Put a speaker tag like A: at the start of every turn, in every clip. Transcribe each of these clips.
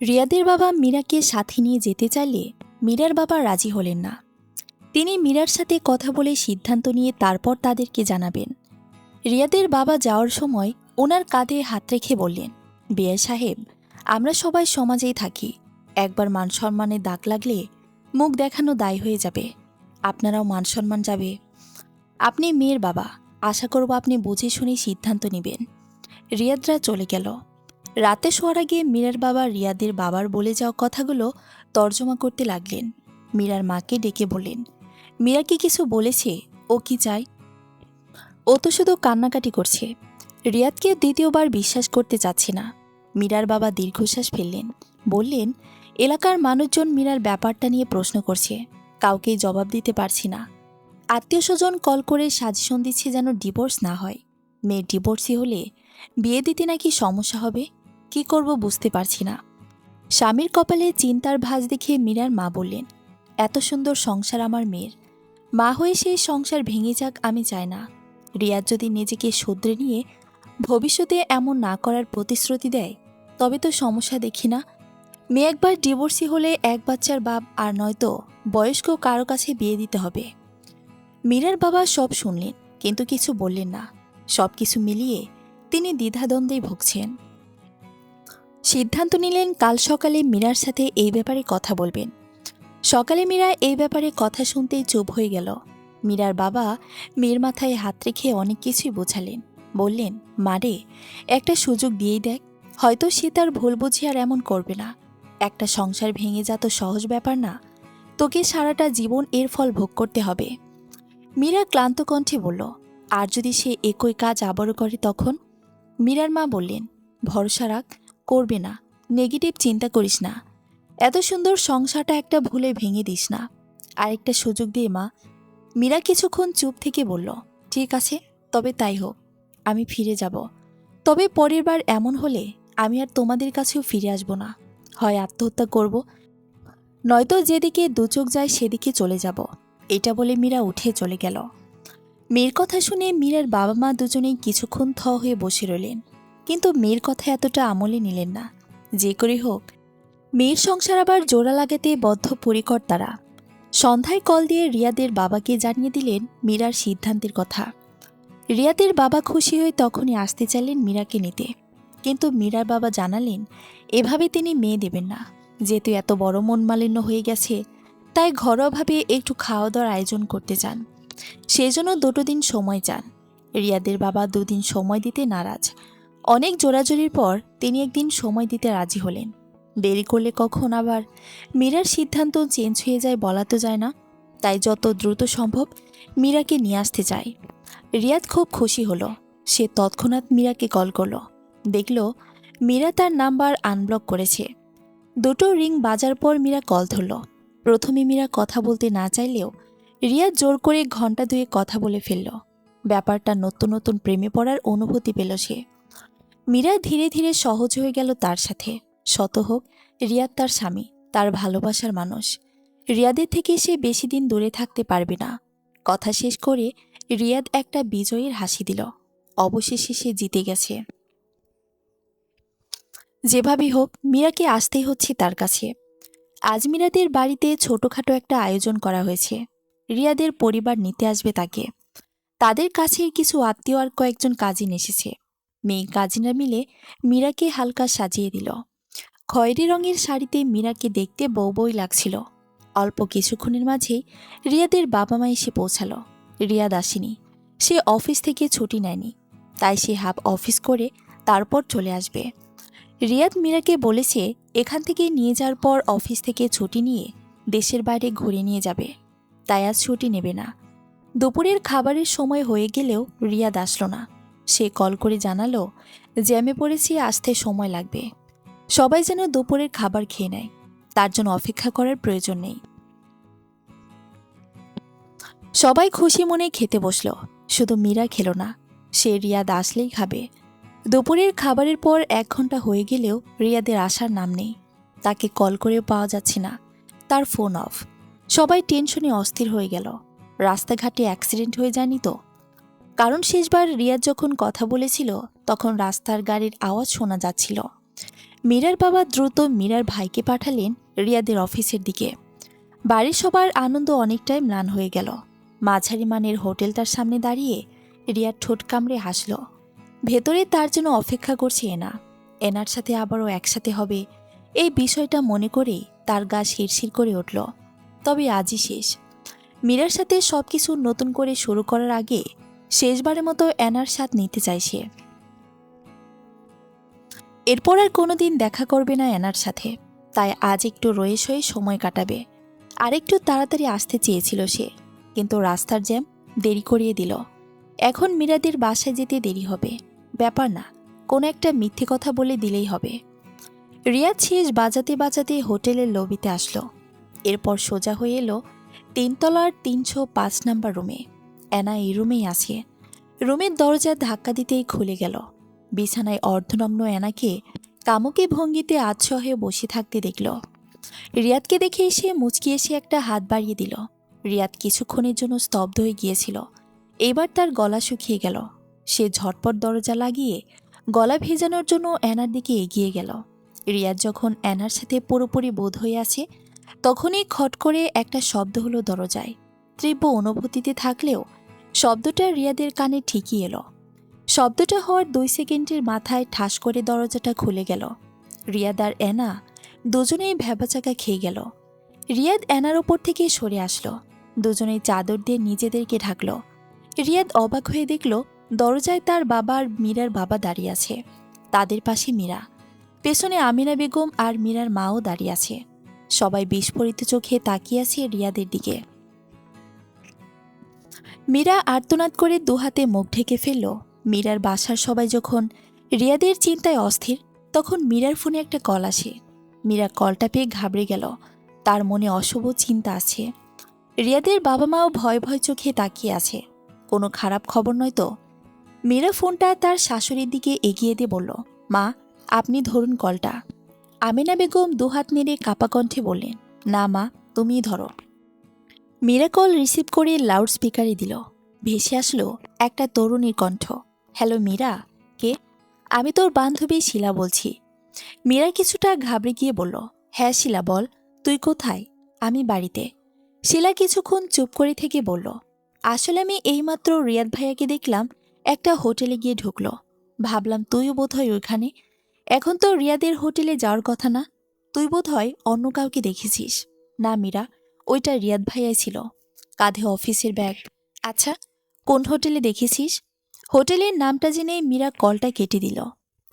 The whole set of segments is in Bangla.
A: রিয়াদের বাবা মীরাকে সাথে নিয়ে যেতে চাইলে মীরার বাবা রাজি হলেন না। তিনি মীরার সাথে কথা বলে সিদ্ধান্ত নিয়ে তারপর তাদেরকে জানাবেন। রিয়াদের বাবা যাওয়ার সময় ওনার কাঁধে হাত রেখে বললেন, বিআই সাহেব, আমরা সবাই সমাজেই থাকি। একবার মান সম্মানের দাগ লাগলে মুখ দেখানো দায় হয়ে যাবে। আপনারাও মান সম্মান যাবে। আপনি মেয়ের বাবা, আশা করব আপনি বুঝে শুনে সিদ্ধান্ত নেবেন। রিয়াদরা চলে গেল। রাতে শোয়ার আগে মীরার বাবা রিয়াদের বাবার বলে যাওয়া কথাগুলো তর্জমা করতে লাগলেন। মীরার মাকে ডেকে বললেন, মীরা কি কিছু বলেছে? ও কি চায়? ও তো শুধু কান্নাকাটি করছে। রিয়াদকে দ্বিতীয়বার বিশ্বাস করতে চাচ্ছে না। মীরার বাবা দীর্ঘশ্বাস ফেললেন, বললেন, এলাকার মানুষজন মীরার ব্যাপারটা নিয়ে প্রশ্ন করছে, কাউকেই জবাব দিতে পারছি না। আত্মীয় স্বজন কল করে সাজেশন দিচ্ছে যেন ডিভোর্স না হয়। মেয়ের ডিভোর্সই হলে বিয়ে দিতে নাকি সমস্যা হবে। কি করব বুঝতে পারছি না। স্বামীর কপালে চিন্তার ভাঁজ দেখে মীরার মা বললেন, এত সুন্দর সংসার আমার মেয়ের, মা হয়ে সেই সংসার ভেঙে যাক আমি চাই না। রিয়াদ যদি নিজেকে শুধরে নিয়ে ভবিষ্যতে এমন না করার প্রতিশ্রুতি দেয় তবে তো সমস্যা দেখি না। মেয়ে একবার ডিভোর্সি হলে এক বাচ্চার বাপ, আর নয়তো বয়স্ক কারো কাছে বিয়ে দিতে হবে। মীরার বাবা সব শুনলেন কিন্তু কিছু বললেন না। সব কিছু মিলিয়ে তিনি দ্বিধাদ্বন্দ্বেই ভুগছেন। সিদ্ধান্ত নিলেন কাল সকালে মীরার সাথে এই ব্যাপারে কথা বলবেন। সকালে মীরা এই ব্যাপারে কথা শুনতেই চুপ হয়ে গেল। মীরার বাবা মেয়ের মাথায় হাত রেখে অনেক কিছুই বোঝালেন। বললেন, মারে, একটা সুযোগ দিয়েই দেখ, হয়তো সে তার ভুল বুঝি আর এমন করবে না। একটা সংসার ভেঙে যা তো সহজ ব্যাপার না, তোকে সারাটা জীবন এর ফল ভোগ করতে হবে। মীরা ক্লান্ত কণ্ঠে বলল, আর যদি সে একই কাজ আবারও করে তখন? মীরার মা বললেন, ভরসা রাখ, করবে না, নেগেটিভ চিন্তা করিস না। এত সুন্দর সংসারটা একটা ভুলে ভেঙে দিস না। আরেকটা সুযোগ দিয়ে মা। মীরা কিছুক্ষণ চুপ থেকে বলল, ঠিক আছে, তবে তাই হোক, আমি ফিরে যাব। তবে পরের বার এমন হলে আমি আর তোমাদের কাছেও ফিরে আসব না। হয় আত্মহত্যা করব, নয়তো যেদিকে দুচোখ যায় সেদিকে চলে যাব। এটা বলে মীরা উঠে চলে গেল। মেয়ের কথা শুনে মীরার বাবা মা দুজনেই কিছুক্ষণ থ হয়ে বসে রইলেন, কিন্তু মেয়ের কথা এতটা আমলে নিলেন না। যে করে হোক মেয়ের সংসার আবার জোড়া লাগাতে বদ্ধপরিকর তারা। সন্ধ্যায় কল দিয়ে রিয়াদের বাবাকে জানিয়ে দিলেন মীরার সিদ্ধান্তের কথা। রিয়াদের বাবা খুশি হয়ে তখনই আসতে চাইলেন মীরাকে নিতে, কিন্তু মীরার বাবা জানালেন এভাবে তিনি মেয়ে দেবেন না। যেহেতু এত বড় মন মালিন্য হয়ে গেছে, তাই ঘরোয়াভাবে একটু খাওয়া দাওয়ার আয়োজন করতে চান। সেজন্য দুটো দিন সময় চান। রিয়াদের বাবা দুদিন সময় দিতে নারাজ। অনেক জোরাজুরির পর তিনি একদিন সময় দিতে রাজি হলেন। দেরি করলে কখন আবার মীরার সিদ্ধান্ত চেঞ্জ হয়ে যায় বলা তো যায় না। তাই যত দ্রুত সম্ভব মীরাকে নিয়ে আসতে চায়। রিয়াদ খুব খুশি হলো। সে তৎক্ষণাৎ মীরাকে কল করলো। দেখল মীরা তার নাম্বার আনব্লক করেছে। দুটো রিং বাজার পর মীরা কল ধরল। প্রথমে মীরা কথা বলতে না চাইলেও রিয়াদ জোর করে ঘন্টা দুয়ে কথা বলে ফেলল। ব্যাপারটা নতুন নতুন প্রেমে পড়ার অনুভূতি পেল সে। মীরা ধীরে ধীরে সহজ হয়ে গেল তার সাথে। শত হোক রিয়াদ তার স্বামী, তার ভালোবাসার মানুষ। রিয়াদের থেকে সে বেশি দিন দূরে থাকতে পারবে না। কথা শেষ করে রিয়াদ একটা বিজয়ীর হাসি দিল। অবশেষে সে জিতে গেছে। যেভাবেই হোক মীরাকে আসতেই হচ্ছে তার কাছে। আজ মীরাদের বাড়িতে ছোটখাটো একটা আয়োজন করা হয়েছে। রিয়াদের পরিবার নিতে আসবে তাকে। তাদের কাছের কিছু আত্মীয় আর কয়েকজন কাজিন এসেছে। মেয়ে কাজিনরা মিলে মীরাকে হালকা সাজিয়ে দিল। খয়েরি রঙের শাড়িতে মীরাকে দেখতে বউ বই লাগছিল। অল্প কিছুক্ষণের মাঝেই রিয়াদের বাবা মা এসে পৌঁছালো। রিয়াদ আসেনি, সে অফিস থেকে ছুটি নেয়নি। তাই সে হাফ অফিস করে তারপর চলে আসবে। রিয়াদ মীরাকে বলেছে এখান থেকে নিয়ে যাওয়ার পর অফিস থেকে ছুটি নিয়ে দেশের বাইরে ঘুরে নিয়ে যাবে। তাই আজ ছুটি নেবে না। দুপুরের খাবারের সময় হয়ে গেলেও রিয়াদ আসলো না। সে কল করে জানালো জ্যামে পড়েছি, আসতে সময় লাগবে। সবাই যেন দুপুরের খাবার খেয়ে নেয়, তার জন্য অপেক্ষা করার প্রয়োজন নেই। সবাই খুশি মনে খেতে বসলো, শুধু মীরা খেলো না। সে রিয়াদ আসলেই খাবে। দুপুরের খাবারের পর 1 ঘন্টা হয়ে গেলেও রিয়াদের আসার নাম নেই। তাকে কল করেও পাওয়া যাচ্ছে না, তার ফোন অফ। সবাই টেনশনে অস্থির হয়ে গেল। রাস্তাঘাটে অ্যাক্সিডেন্ট হয়ে যায়নি তো? কারণ শেষবার রিয়াদ যখন কথা বলেছিল তখন রাস্তার গাড়ির আওয়াজ শোনা যাচ্ছিল। মীরার বাবা দ্রুত মীরার ভাইকে পাঠালেন রিয়াদের অফিসের দিকে। বাড়ির সবার আনন্দ অনেকটাই ম্লান হয়ে গেল। মাঝারি মানের হোটেলটার সামনে দাঁড়িয়ে রিয়ার ঠোঁট কামড়ে হাসল। ভেতরে তার জন্য অপেক্ষা করছে এনা। এনার সাথে আবারও একসাথে হবে এই বিষয়টা মনে করেই তার গা শিরশির করে উঠল। তবে আজই শেষ। মীরার সাথে সবকিছু নতুন করে শুরু করার আগে শেষবারের মতো এনার সাথ নিতে চায় সে। এরপর আর কোনোদিন দেখা করবে না এনার সাথে। তাই আজ একটু রয়ে সয়ে সময় কাটাবে। আর একটু তাড়াতাড়ি আসতে চেয়েছিল সে, কিন্তু রাস্তার জ্যাম দেরি করিয়ে দিল। এখন মীরাদের বাসায় যেতে দেরি হবে, ব্যাপার না, কোনো একটা মিথ্যে কথা বলে দিলেই হবে। রিয়াদ শেষ বাজাতে বাজাতে হোটেলের লবিতে আসলো। এরপর সোজা হয়ে এলো 3 তলার 305 নাম্বার রুমে। এনা এই রুমেই আছে। রুমের দরজা ধাক্কা দিতেই খুলে গেল। বিছানায় অর্ধনগ্ন এনাকে কামুকে ভঙ্গিতে আচ্ছন্ন হয়ে বসে থাকতে দেখল। রিয়াদকে দেখে এসে মুচকি এসে একটা হাত বাড়িয়ে দিল। রিয়াদ কিছুক্ষণের জন্য স্তব্ধ হয়ে গিয়েছিল। এবার তার গলা শুকিয়ে গেল। সে ঝটপট দরজা লাগিয়ে গলা ভেজানোর জন্য এনার দিকে এগিয়ে গেল। রিয়াদ যখন এনার সাথে পুরোপুরি বোধ হয়ে আছে, তখনই খট করে একটা শব্দ হলো দরজায়। তীব্র অনুভূতিতে থাকলেও শব্দটা রিয়াদের কানে ঠিকই এলো। শব্দটা হওয়ার 2 সেকেন্ডের মাথায় ঠাস করে দরজাটা খুলে গেল। রিয়াদ আর এনা দুজনেই ভ্যাবাচাকা খেয়ে গেল। রিয়াদ এনার ওপর থেকে সরে আসলো। দুজনেই চাদর দিয়ে নিজেদেরকে ঢাকল। রিয়াদ অবাক হয়ে দেখল দরজায় তার বাবা আর মীরার বাবা দাঁড়িয়ে আছে। তাদের পাশে মীরা, পেছনে আমিনা বেগম আর মীরার মাও দাঁড়িয়ে আছে। সবাই বিস্ফোরিত চোখে তাকিয়ে আছে রিয়াদের দিকে। মীরা আর্তনাদ করে দুহাতে মুখ ঢেকে ফেলল। মীরার বাসার সবাই যখন রিয়াদের চিন্তায় অস্থির, তখন মীরার ফোনে একটা কল আসে। মীরা কলটা পেয়ে ঘাবড়ে গেল। তার মনে অশুভ চিন্তা আছে। রিয়াদের বাবা মাও ভয় ভয় চোখে তাকিয়ে আছে। কোনো খারাপ খবর নয় তো? মীরা ফোনটা তার শাশুড়ির দিকে এগিয়ে দিয়ে বলল, মা, আপনি ধরুন কলটা। আমিনা বেগম দুহাত নেড়ে কাপা কণ্ঠে বললেন, না মা, তুমিই ধরো। মীরা কল রিসিভ করে লাউড স্পিকারে দিল। ভেসে আসলো একটা তরুণীর কণ্ঠ, হ্যালো মীরা, কে? আমি তোর বান্ধবী শিলা বলছি। মীরা কিছুটা ঘাবড়ে গিয়ে বলল, হ্যাঁ শিলা বল, তুই কোথায়? আমি বাড়িতে। শিলা কিছুক্ষণ চুপ করে থেকে বলল, আসলে আমি এইমাত্র রিয়াদ ভাইয়াকে দেখলাম একটা হোটেলে গিয়ে ঢুকলো। ভাবলাম তুইও বোধহয় ওইখানে। এখন তো রিয়াদের হোটেলে যাওয়ার কথা না, তুই বোধহয় অন্য কাউকে দেখেছিস। না মীরা, ওইটা রিয়াদ ভাইয়াই ছিল, কাঁধে অফিসের ব্যাগ। আচ্ছা, কোন হোটেলে দেখেছিস? হোটেলের নামটা জেনে মীরা কলটা কেটে দিল।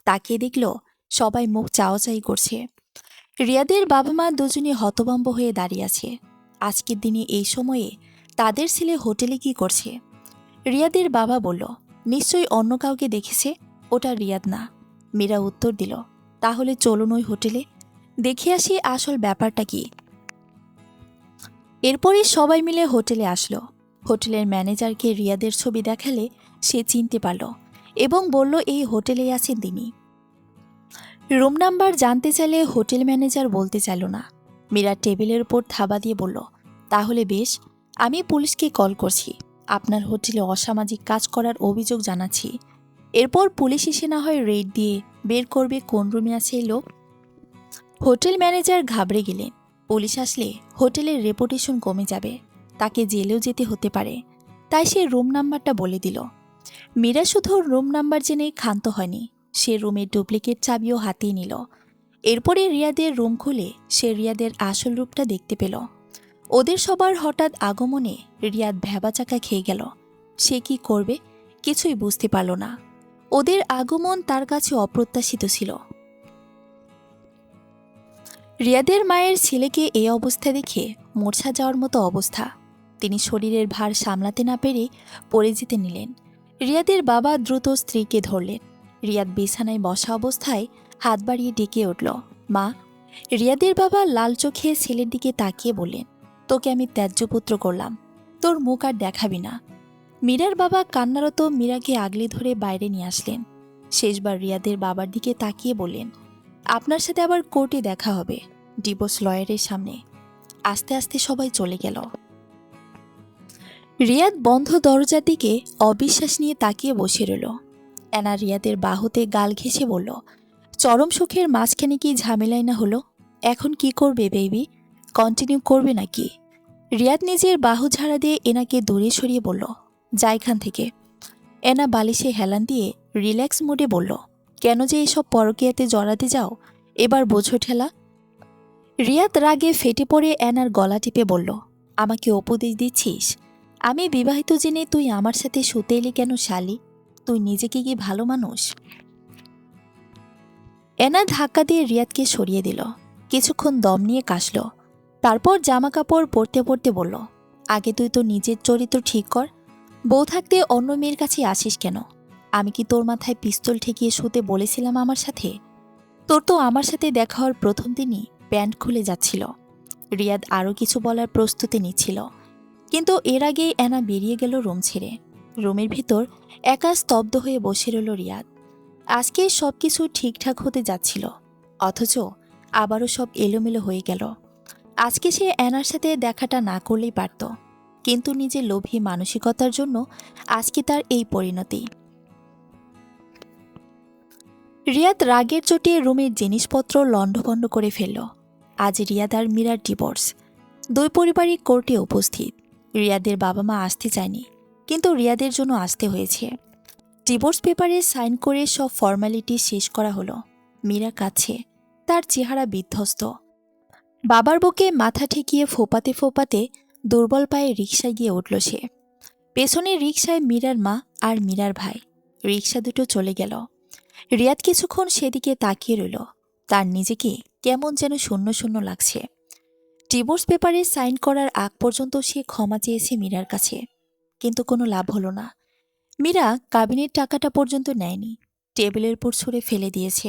A: তাকিয়ে দেখল সবাই মুখ চাওয়াচাই করছে। রিয়াদের বাবা মা দুজনে হতভম্ব হয়ে দাঁড়িয়ে আছে। আজকের দিনে এই সময়ে তাদের ছেলে হোটেলে কি করছে? রিয়াদের বাবা বলল, নিশ্চয়ই অন্য কাউকে দেখেছে, ওটা রিয়াদ না। মীরা উত্তর দিল, তাহলে চলুন ওই হোটেলে, দেখে আসি আসল ব্যাপারটা কি। এরপরই সবাই মিলে হোটেলে আসলো। হোটেলের ম্যানেজারকে রিয়াদের ছবি দেখালে সে চিনতে পারল এবং বলল এই হোটেলেই আছেন তিনি। রুম নাম্বার জানতে চাইলে হোটেল ম্যানেজার বলতে চাইল না। মীরা টেবিলের উপর থাবা দিয়ে বলল, তাহলে বেশ, আমি পুলিশকে কল করছি। আপনার হোটেলে অসামাজিক কাজ করার অভিযোগ জানাচ্ছি। এরপর পুলিশ এসে না হয় রেড দিয়ে বের করবে কোন রুমে আছে এই লোক। হোটেল ম্যানেজার ঘাবড়ে গেলেন। পুলিশ আসলে হোটেলের রেপুটেশন কমে যাবে, তাকে জেলেও যেতে হতে পারে। তাই সে রুম নাম্বারটা বলে দিল। মীরা শুধু রুম নাম্বার জেনেই ক্ষান্ত হয়নি, সে রুমের ডুপ্লিকেট চাবিও হাতিয়ে নিল। এরপরে রিয়াদের রুম খুলে সে রিয়াদের আসল রূপটা দেখতে পেল। ওদের সবার হঠাৎ আগমনে রিয়াদ ভ্যাবাচাকা খেয়ে গেল। সে কি করবে কিছুই বুঝতে পারল না। ওদের আগমন তার কাছে অপ্রত্যাশিত ছিল। রিয়াদের মায়ের ছেলেকে এই অবস্থা দেখে মূর্ছা যাওয়ার মতো অবস্থা। তিনি শরীরের ভার সামলাতে না পেরে পড়ে যেতে নিলেন। রিয়াদের বাবা দ্রুত স্ত্রীকে ধরলেন। রিয়াদ বিছানায় বসা অবস্থায় হাত বাড়িয়ে ডেকে উঠল, মা। রিয়াদের বাবা লাল চোখে ছেলের দিকে তাকিয়ে বললেন, তোকে আমি ত্যায্যপুত্র করলাম, তোর মুখ আর দেখাবি না। মীরার বাবা কান্নারত মীরাকে আগলে ধরে বাইরে নিয়ে আসলেন। শেষবার রিয়াদের বাবার দিকে তাকিয়ে বললেন, আপনার সাথে আবার কোর্টে দেখা হবে, ডিভোর্স লয়ারের সামনে। আস্তে আস্তে সবাই চলে গেল। রিয়াদ বন্ধ দরজার দিকে অবিশ্বাস নিয়ে তাকিয়ে বসে রইল। এনা রিয়াদের বাহুতে গাল ঘেঁষে বলল, চরম সুখের মাঝখানে কি ঝামেলাই না হলো? এখন কি করবে বেবি? কন্টিনিউ করবে নাকি? রিয়াদ নিজের বাহু ঝাড়া দিয়ে এনাকে দূরে সরিয়ে বলল, যা এখান থেকে। এনা বালিশে হেলান দিয়ে রিল্যাক্স মুডে বলল, কেন যে এসব পরকীয়াতে জড়াতে যাও? এবার বোঝো ঠেলা। রিয়াদ রাগে ফেটে পড়ে এনার গলা টিপে বলল, আমাকে উপদেশ দিচ্ছিস? আমি বিবাহিত জেনে তুই আমার সাথে শুতে এলি কেন শালি? তুই নিজেকে কি ভালো মানুষ? এনা ধাক্কা দিয়ে রিয়াদকে সরিয়ে দিল। কিছুক্ষণ দম নিয়ে কাশল। তারপর জামা কাপড় পরতে পরতে বলল, আগে তুই তো নিজের চরিত্র ঠিক কর। বউ থাকতে অন্য মেয়ের কাছে আসিস কেন? আমি কি তোর মাথায় পিস্তল ঠেকিয়ে শুতে বলেছিলাম আমার সাথে? তোর তো আমার সাথে দেখা হওয়ার প্রথম দিনই প্যান্ট খুলে যাচ্ছিল। রিয়াদ আরও কিছু বলার প্রস্তুতি নিচ্ছিল, কিন্তু এর আগেই এনা বেরিয়ে গেল রুম ছেড়ে। রুমের ভিতর একা স্তব্ধ হয়ে বসে রইল রিয়াদ। আজকে সবকিছু ঠিকঠাক হতে যাচ্ছিল, অথচ আবারও সব এলোমেলো হয়ে গেল। আজকে সে এনার সাথে দেখাটা না করলেই পারত, কিন্তু নিজের লোভী মানসিকতার জন্য আজকে তার এই পরিণতি। রিয়াদ রাগের চোটে রুমের জিনিসপত্র লণ্ডভণ্ড করে ফেলল। আজ রিয়াদ আর মীরার ডিভোর্স। দুই পরিবারই কোর্টে উপস্থিত। রিয়াদের বাবা মা আসতে চায়নি, কিন্তু রিয়াদের জন্য আসতে হয়েছে। ডিভোর্স পেপারে সাইন করে সব ফর্মালিটি শেষ করা হলো। মীরা কাছে, তার চেহারা বিধ্বস্ত। বাবার বুকে মাথা ঠেকিয়ে ফোপাতে ফোপাতে দুর্বল পায়ে রিকশায় গিয়ে উঠল সে। পেছনে রিকশায় মীরার মা আর মীরার ভাই। রিকশা দুটো চলে গেল। রিয়াদ কিছুক্ষণ সেদিকে তাকিয়ে রইল। তার নিজেকে কেমন যেন শূন্য শূন্য লাগছে। ডিভোর্স পেপারে সাইন করার আগ পর্যন্ত সে ক্ষমা চেয়েছে মীরার কাছে, কিন্তু কোনো লাভ হলো না। মীরা কাবিনের টাকাটা পর্যন্ত নেয়নি, টেবিলের উপর ছুঁড়ে ফেলে দিয়েছে।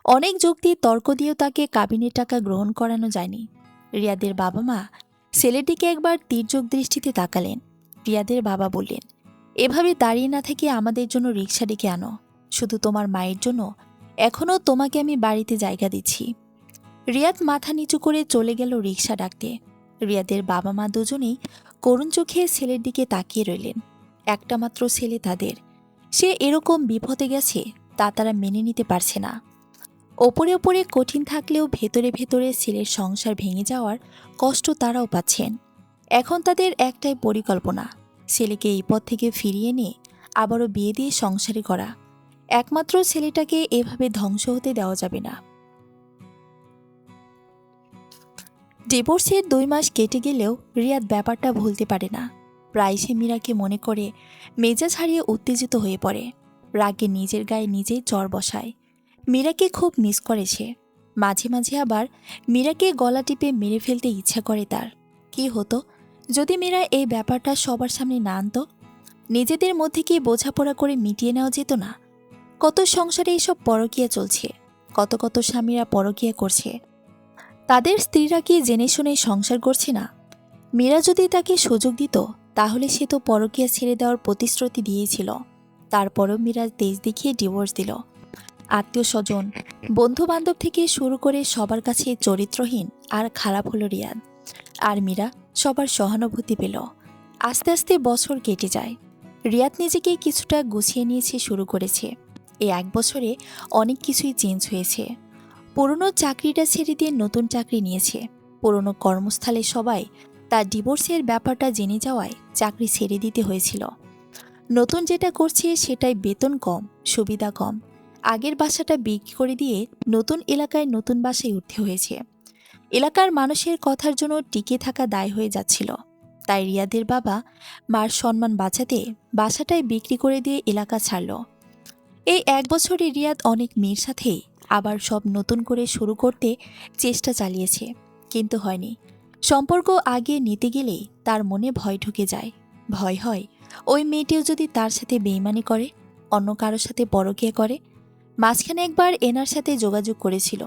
A: অনেক যুক্তি তর্ক দিয়েও তাকে কাবিনের টাকা গ্রহণ করানো যায়নি। রিয়াদের বাবা মা ছেলেটিকে একবার তীর্যক দৃষ্টিতে তাকালেন। রিয়াদের বাবা বললেন, এভাবে দাঁড়িয়ে না থেকে আমাদের জন্য রিকশা ডেকে আনো। শুধু তোমার মায়ের জন্য এখনও তোমাকে আমি বাড়িতে জায়গা দিচ্ছি। রিয়াদ মাথা নিচু করে চলে গেল রিকশা ডাকতে। রিয়াদের বাবা মা দুজনেই করুণ চোখে ছেলের দিকে তাকিয়ে রইলেন। একটা মাত্র ছেলে তাদের, সে এরকম বিপদে গেছে তা তারা মেনে নিতে পারছে না। ওপরে ওপরে কঠিন থাকলেও ভেতরে ভেতরে ছেলের সংসার ভেঙে যাওয়ার কষ্ট তারাও পাচ্ছেন। এখন তাদের একটাই পরিকল্পনা, ছেলেকে এই পথ থেকে ফিরিয়ে নিয়ে আবারও বিয়ে দিয়ে সংসারে করা। একমাত্র ছেলেটাকে এভাবে ধ্বংস হতে দেওয়া যাবে না। ডিভোর্সের 2 মাস কেটে গেলেও রিয়াদ ব্যাপারটা ভুলতে পারে না। প্রায় সে মীরাকে মনে করে মেজাজ হারিয়ে উত্তেজিত হয়ে পড়ে। রাগে নিজের গায়ে নিজেই চর বসায়। মীরাকে খুব মিস করেছে। মাঝে মাঝে আবার মীরাকে গলা টিপে মেরে ফেলতে ইচ্ছা করে তার। কি হতো যদি মীরা এই ব্যাপারটা সবার সামনে না আনত? নিজেদের মধ্যে কি বোঝাপড়া করে মিটিয়ে নেওয়া যেত না? কত সংসারে এইসব পরকীয়া চলছে, কত কত স্বামীরা পরকীয়া করছে। তাদের স্ত্রীরা কি জেনে শুনে সংসার করছে না? মীরা যদি তাকে সুযোগ দিত, তাহলে সে তো পরকীয়া ছেড়ে দেওয়ার প্রতিশ্রুতি দিয়েছিল। তারপরও মীরা তেজ দেখিয়ে ডিভোর্স দিল। আত্মীয় স্বজন, বন্ধু বান্ধব থেকে শুরু করে সবার কাছে চরিত্রহীন আর খারাপ হলো রিয়াদ। আর মীরা সবার সহানুভূতি পেল। আস্তে আস্তে বছর কেটে যায়। রিয়াদ নিজেকে কিছুটা গুছিয়ে নিয়েছে, শুরু করেছে। এই 1 বছরে অনেক কিছুই চেঞ্জ হয়েছে। পুরনো চাকরিটা ছেড়ে দিয়ে নতুন চাকরি নিয়েছে। পুরনো কর্মস্থলে সবাই তার ডিভোর্সের ব্যাপারটা জেনে যাওয়ায় চাকরি ছেড়ে দিতে হয়েছিল। নতুন যেটা করছে সেটাই বেতন কম, সুবিধা কম। আগের বাসাটা বিক্রি করে দিয়ে নতুন এলাকায় নতুন বাসায় উঠতে হয়েছে। এলাকার মানুষের কথার জন্য টিকে থাকা দায় হয়ে যাচ্ছিল। তাই রিয়াদের বাবা মার সম্মান বাঁচাতে বাসাটাই বিক্রি করে দিয়ে এলাকা ছাড়ল। এই 1 বছরে রিয়াদ অনেক মেয়ের সাথে আবার সব নতুন করে শুরু করতে চেষ্টা চালিয়েছে, কিন্তু হয়নি। সম্পর্ক আগিয়ে নিতে গেলে তার মনে ভয় ঢুকে যায়। ভয় হয় ওই মেয়েটিও যদি তার সাথে বেইমানি করে, অন্য কারোর সাথে পরকীয়া করে। মাঝখানে একবার এনার সাথে যোগাযোগ করেছিল।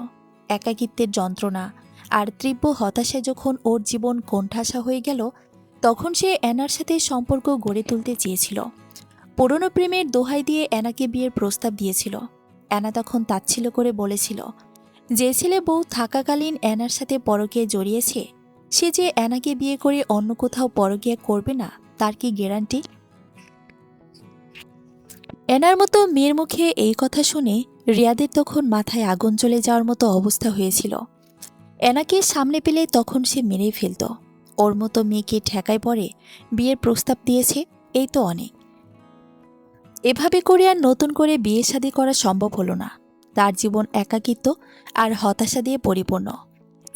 A: একাকিত্বের যন্ত্রণা আর তীব্র হতাশায় যখন ওর জীবন কোণঠাসা হয়ে গেল, তখন সে এনার সাথে সম্পর্ক গড়ে তুলতে চেয়েছিল। পুরনো প্রেমের দোহাই দিয়ে এনাকে বিয়ের প্রস্তাব দিয়েছিল। এনা তখন তাচ্ছিল্য করে বলেছিল, যে ছেলে বউ থাকাকালীন এনার সাথে পরকীয়ায় জড়িয়েছে, সে যে এনাকে বিয়ে করে অন্য কোথাও পরকীয়া করবে না তার কি গ্যারান্টি? এনার মতো মেয়ের মুখে এই কথা শুনে রিয়াদের তখন মাথায় আগুন জ্বলে যাওয়ার মতো অবস্থা হয়েছিল। এনাকে সামনে পেলে তখন সে মেরেই ফেলত। ওর মতো মেয়েকে ঠেকায় পড়ে বিয়ের প্রস্তাব দিয়েছে, এই তো অনেক। এভাবে করে আর নতুন করে বিয়ে শাদী করা সম্ভব হলো না। তার জীবন একাকিত্ব আর হতাশা দিয়ে পরিপূর্ণ।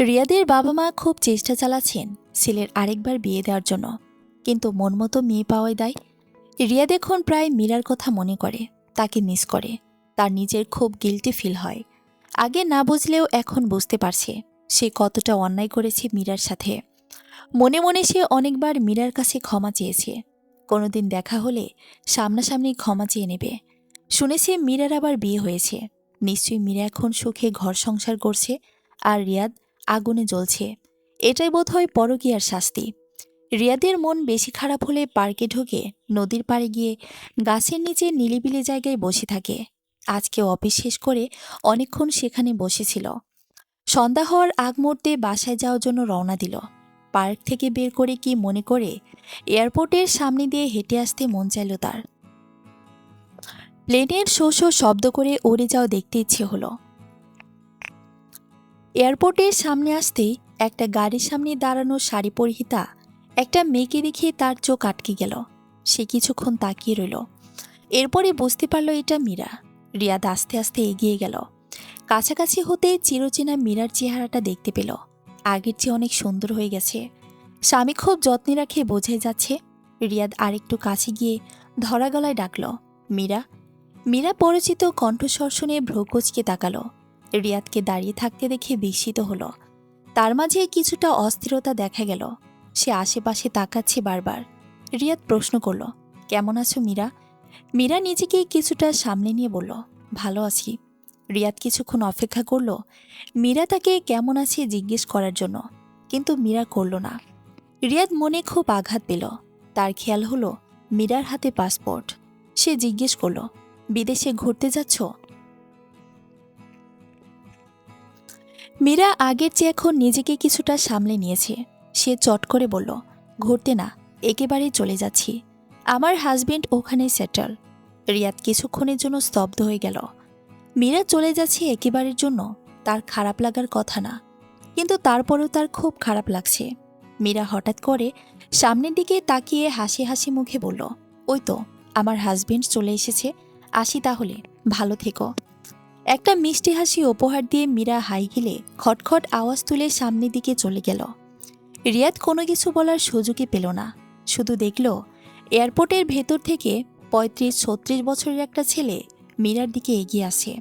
A: রিয়াদের বাবা মা খুব চেষ্টা চালাচ্ছেন ছেলের আরেকবার বিয়ে দেওয়ার জন্য, কিন্তু মন মতো মেয়ে পাওয়াই দায়। রিয়াদ এখন প্রায় মীরার কথা মনে করে, তাকে মিস করে। তার নিজের খুব গিল্টি ফিল হয়। আগে না বুঝলেও এখন বুঝতে পারছে সে কতটা অন্যায় করেছে মীরার সাথে। মনে মনে সে অনেকবার মীরার কাছে ক্ষমা চেয়েছে। কোনোদিন দেখা হলে সামনাসামনি ক্ষমা চেয়ে নেবে। শুনেছে মীরার আবার বিয়ে হয়েছে। নিশ্চয়ই মীরা এখন সুখে ঘর সংসার করছে, আর রিয়াদ আগুনে জ্বলছে। এটাই বোধহয় পরকীয়ার শাস্তি। রিয়াদের মন বেশি খারাপ হলে পার্কে ঢুকে নদীর পাড়ে গিয়ে গাছের নিচে নিলিবিলি জায়গায় বসে থাকে। আজকে অফিস শেষ করে অনেকক্ষণ সেখানে বসেছিল। সন্ধ্যা হওয়ার আগ মুহূর্তে বাসায় যাওয়ার জন্য রওনা দিল। পার্ক থেকে বের করে কি মনে করে এয়ারপোর্টের সামনে দিয়ে হেঁটে আসতে মন চাইল তার। প্লেনের শো শো শব্দ করে উড়ে যাওয়া দেখতে ইচ্ছে হলো। এয়ারপোর্টের সামনে আসতেই একটা গাড়ির সামনে দাঁড়ানো শাড়ি পরিহিতা একটা মেয়েকে দেখে তার চোখ আটকে গেল। সে কিছুক্ষণ তাকিয়ে রইল। এরপরে বুঝতে পারল এটা মীরা। রিয়াদ আস্তে আস্তে এগিয়ে গেল। কাছাকাছি হতে চিরচেনা মীরার চেহারাটা দেখতে পেল। আগের চেয়ে অনেক সুন্দর হয়ে গেছে। স্বামী খুব যত্নে রাখে বোঝাই যাচ্ছে। রিয়াদ আরেকটু কাছে গিয়ে ধরা গলায় ডাকল, মীরা। মীরা পরিচিত কণ্ঠস্বর শুনে ভ্রুকুঁচকে তাকালো। রিয়াদকে দাঁড়িয়ে থাকতে দেখে বিস্মিত হলো। তার মাঝে কিছুটা অস্থিরতা দেখা গেল। সে আশেপাশে তাকাচ্ছে বারবার। রিয়াদ প্রশ্ন করল, কেমন আছো মীরা? মীরা নিজেকে কিছুটা সামনে নিয়ে বলল, ভালো আছি। রিয়াদ কিছুক্ষণ অপেক্ষা করল মীরা তাকে কেমন আছে জিজ্ঞেস করার জন্য, কিন্তু মীরা করল না। রিয়াদ মনে খুব আঘাত পেল। তার খেয়াল হলো মীরার হাতে পাসপোর্ট। সে জিজ্ঞেস করল, বিদেশে ঘুরতে যাচ্ছ? মীরা আগের চেয়ে এখন নিজেকে কিছুটা সামলে নিয়েছে। সে চট করে বলল, ঘুরতে না, একেবারেই চলে যাচ্ছি। আমার হাজবেন্ড ওখানেই সেটেল। রিয়াদ কিছুক্ষণের জন্য স্তব্ধ হয়ে গেল। মীরা চলে যাচ্ছে একেবারের জন্য তার খারাপ লাগার কথা না, কিন্তু তারপরেও তার খুব খারাপ লাগছে। মীরা হঠাৎ করে সামনের দিকে তাকিয়ে হাসি হাসি মুখে বলল, ওই তো আমার হাজবেন্ড চলে এসেছে, আসি তাহলে, ভালো থেকো। একটা মিষ্টি হাসি উপহার দিয়ে মীরা হাই হিলে খটখট আওয়াজ তুলে সামনের দিকে চলে গেল। রিয়াদ কোনো কিছু বলার সুযোগই পেল না। শুধু দেখল এয়ারপোর্টের ভেতর থেকে ৩৫-৩৬ বছরের একটা ছেলে মীরার দিকে এগিয়ে আসে।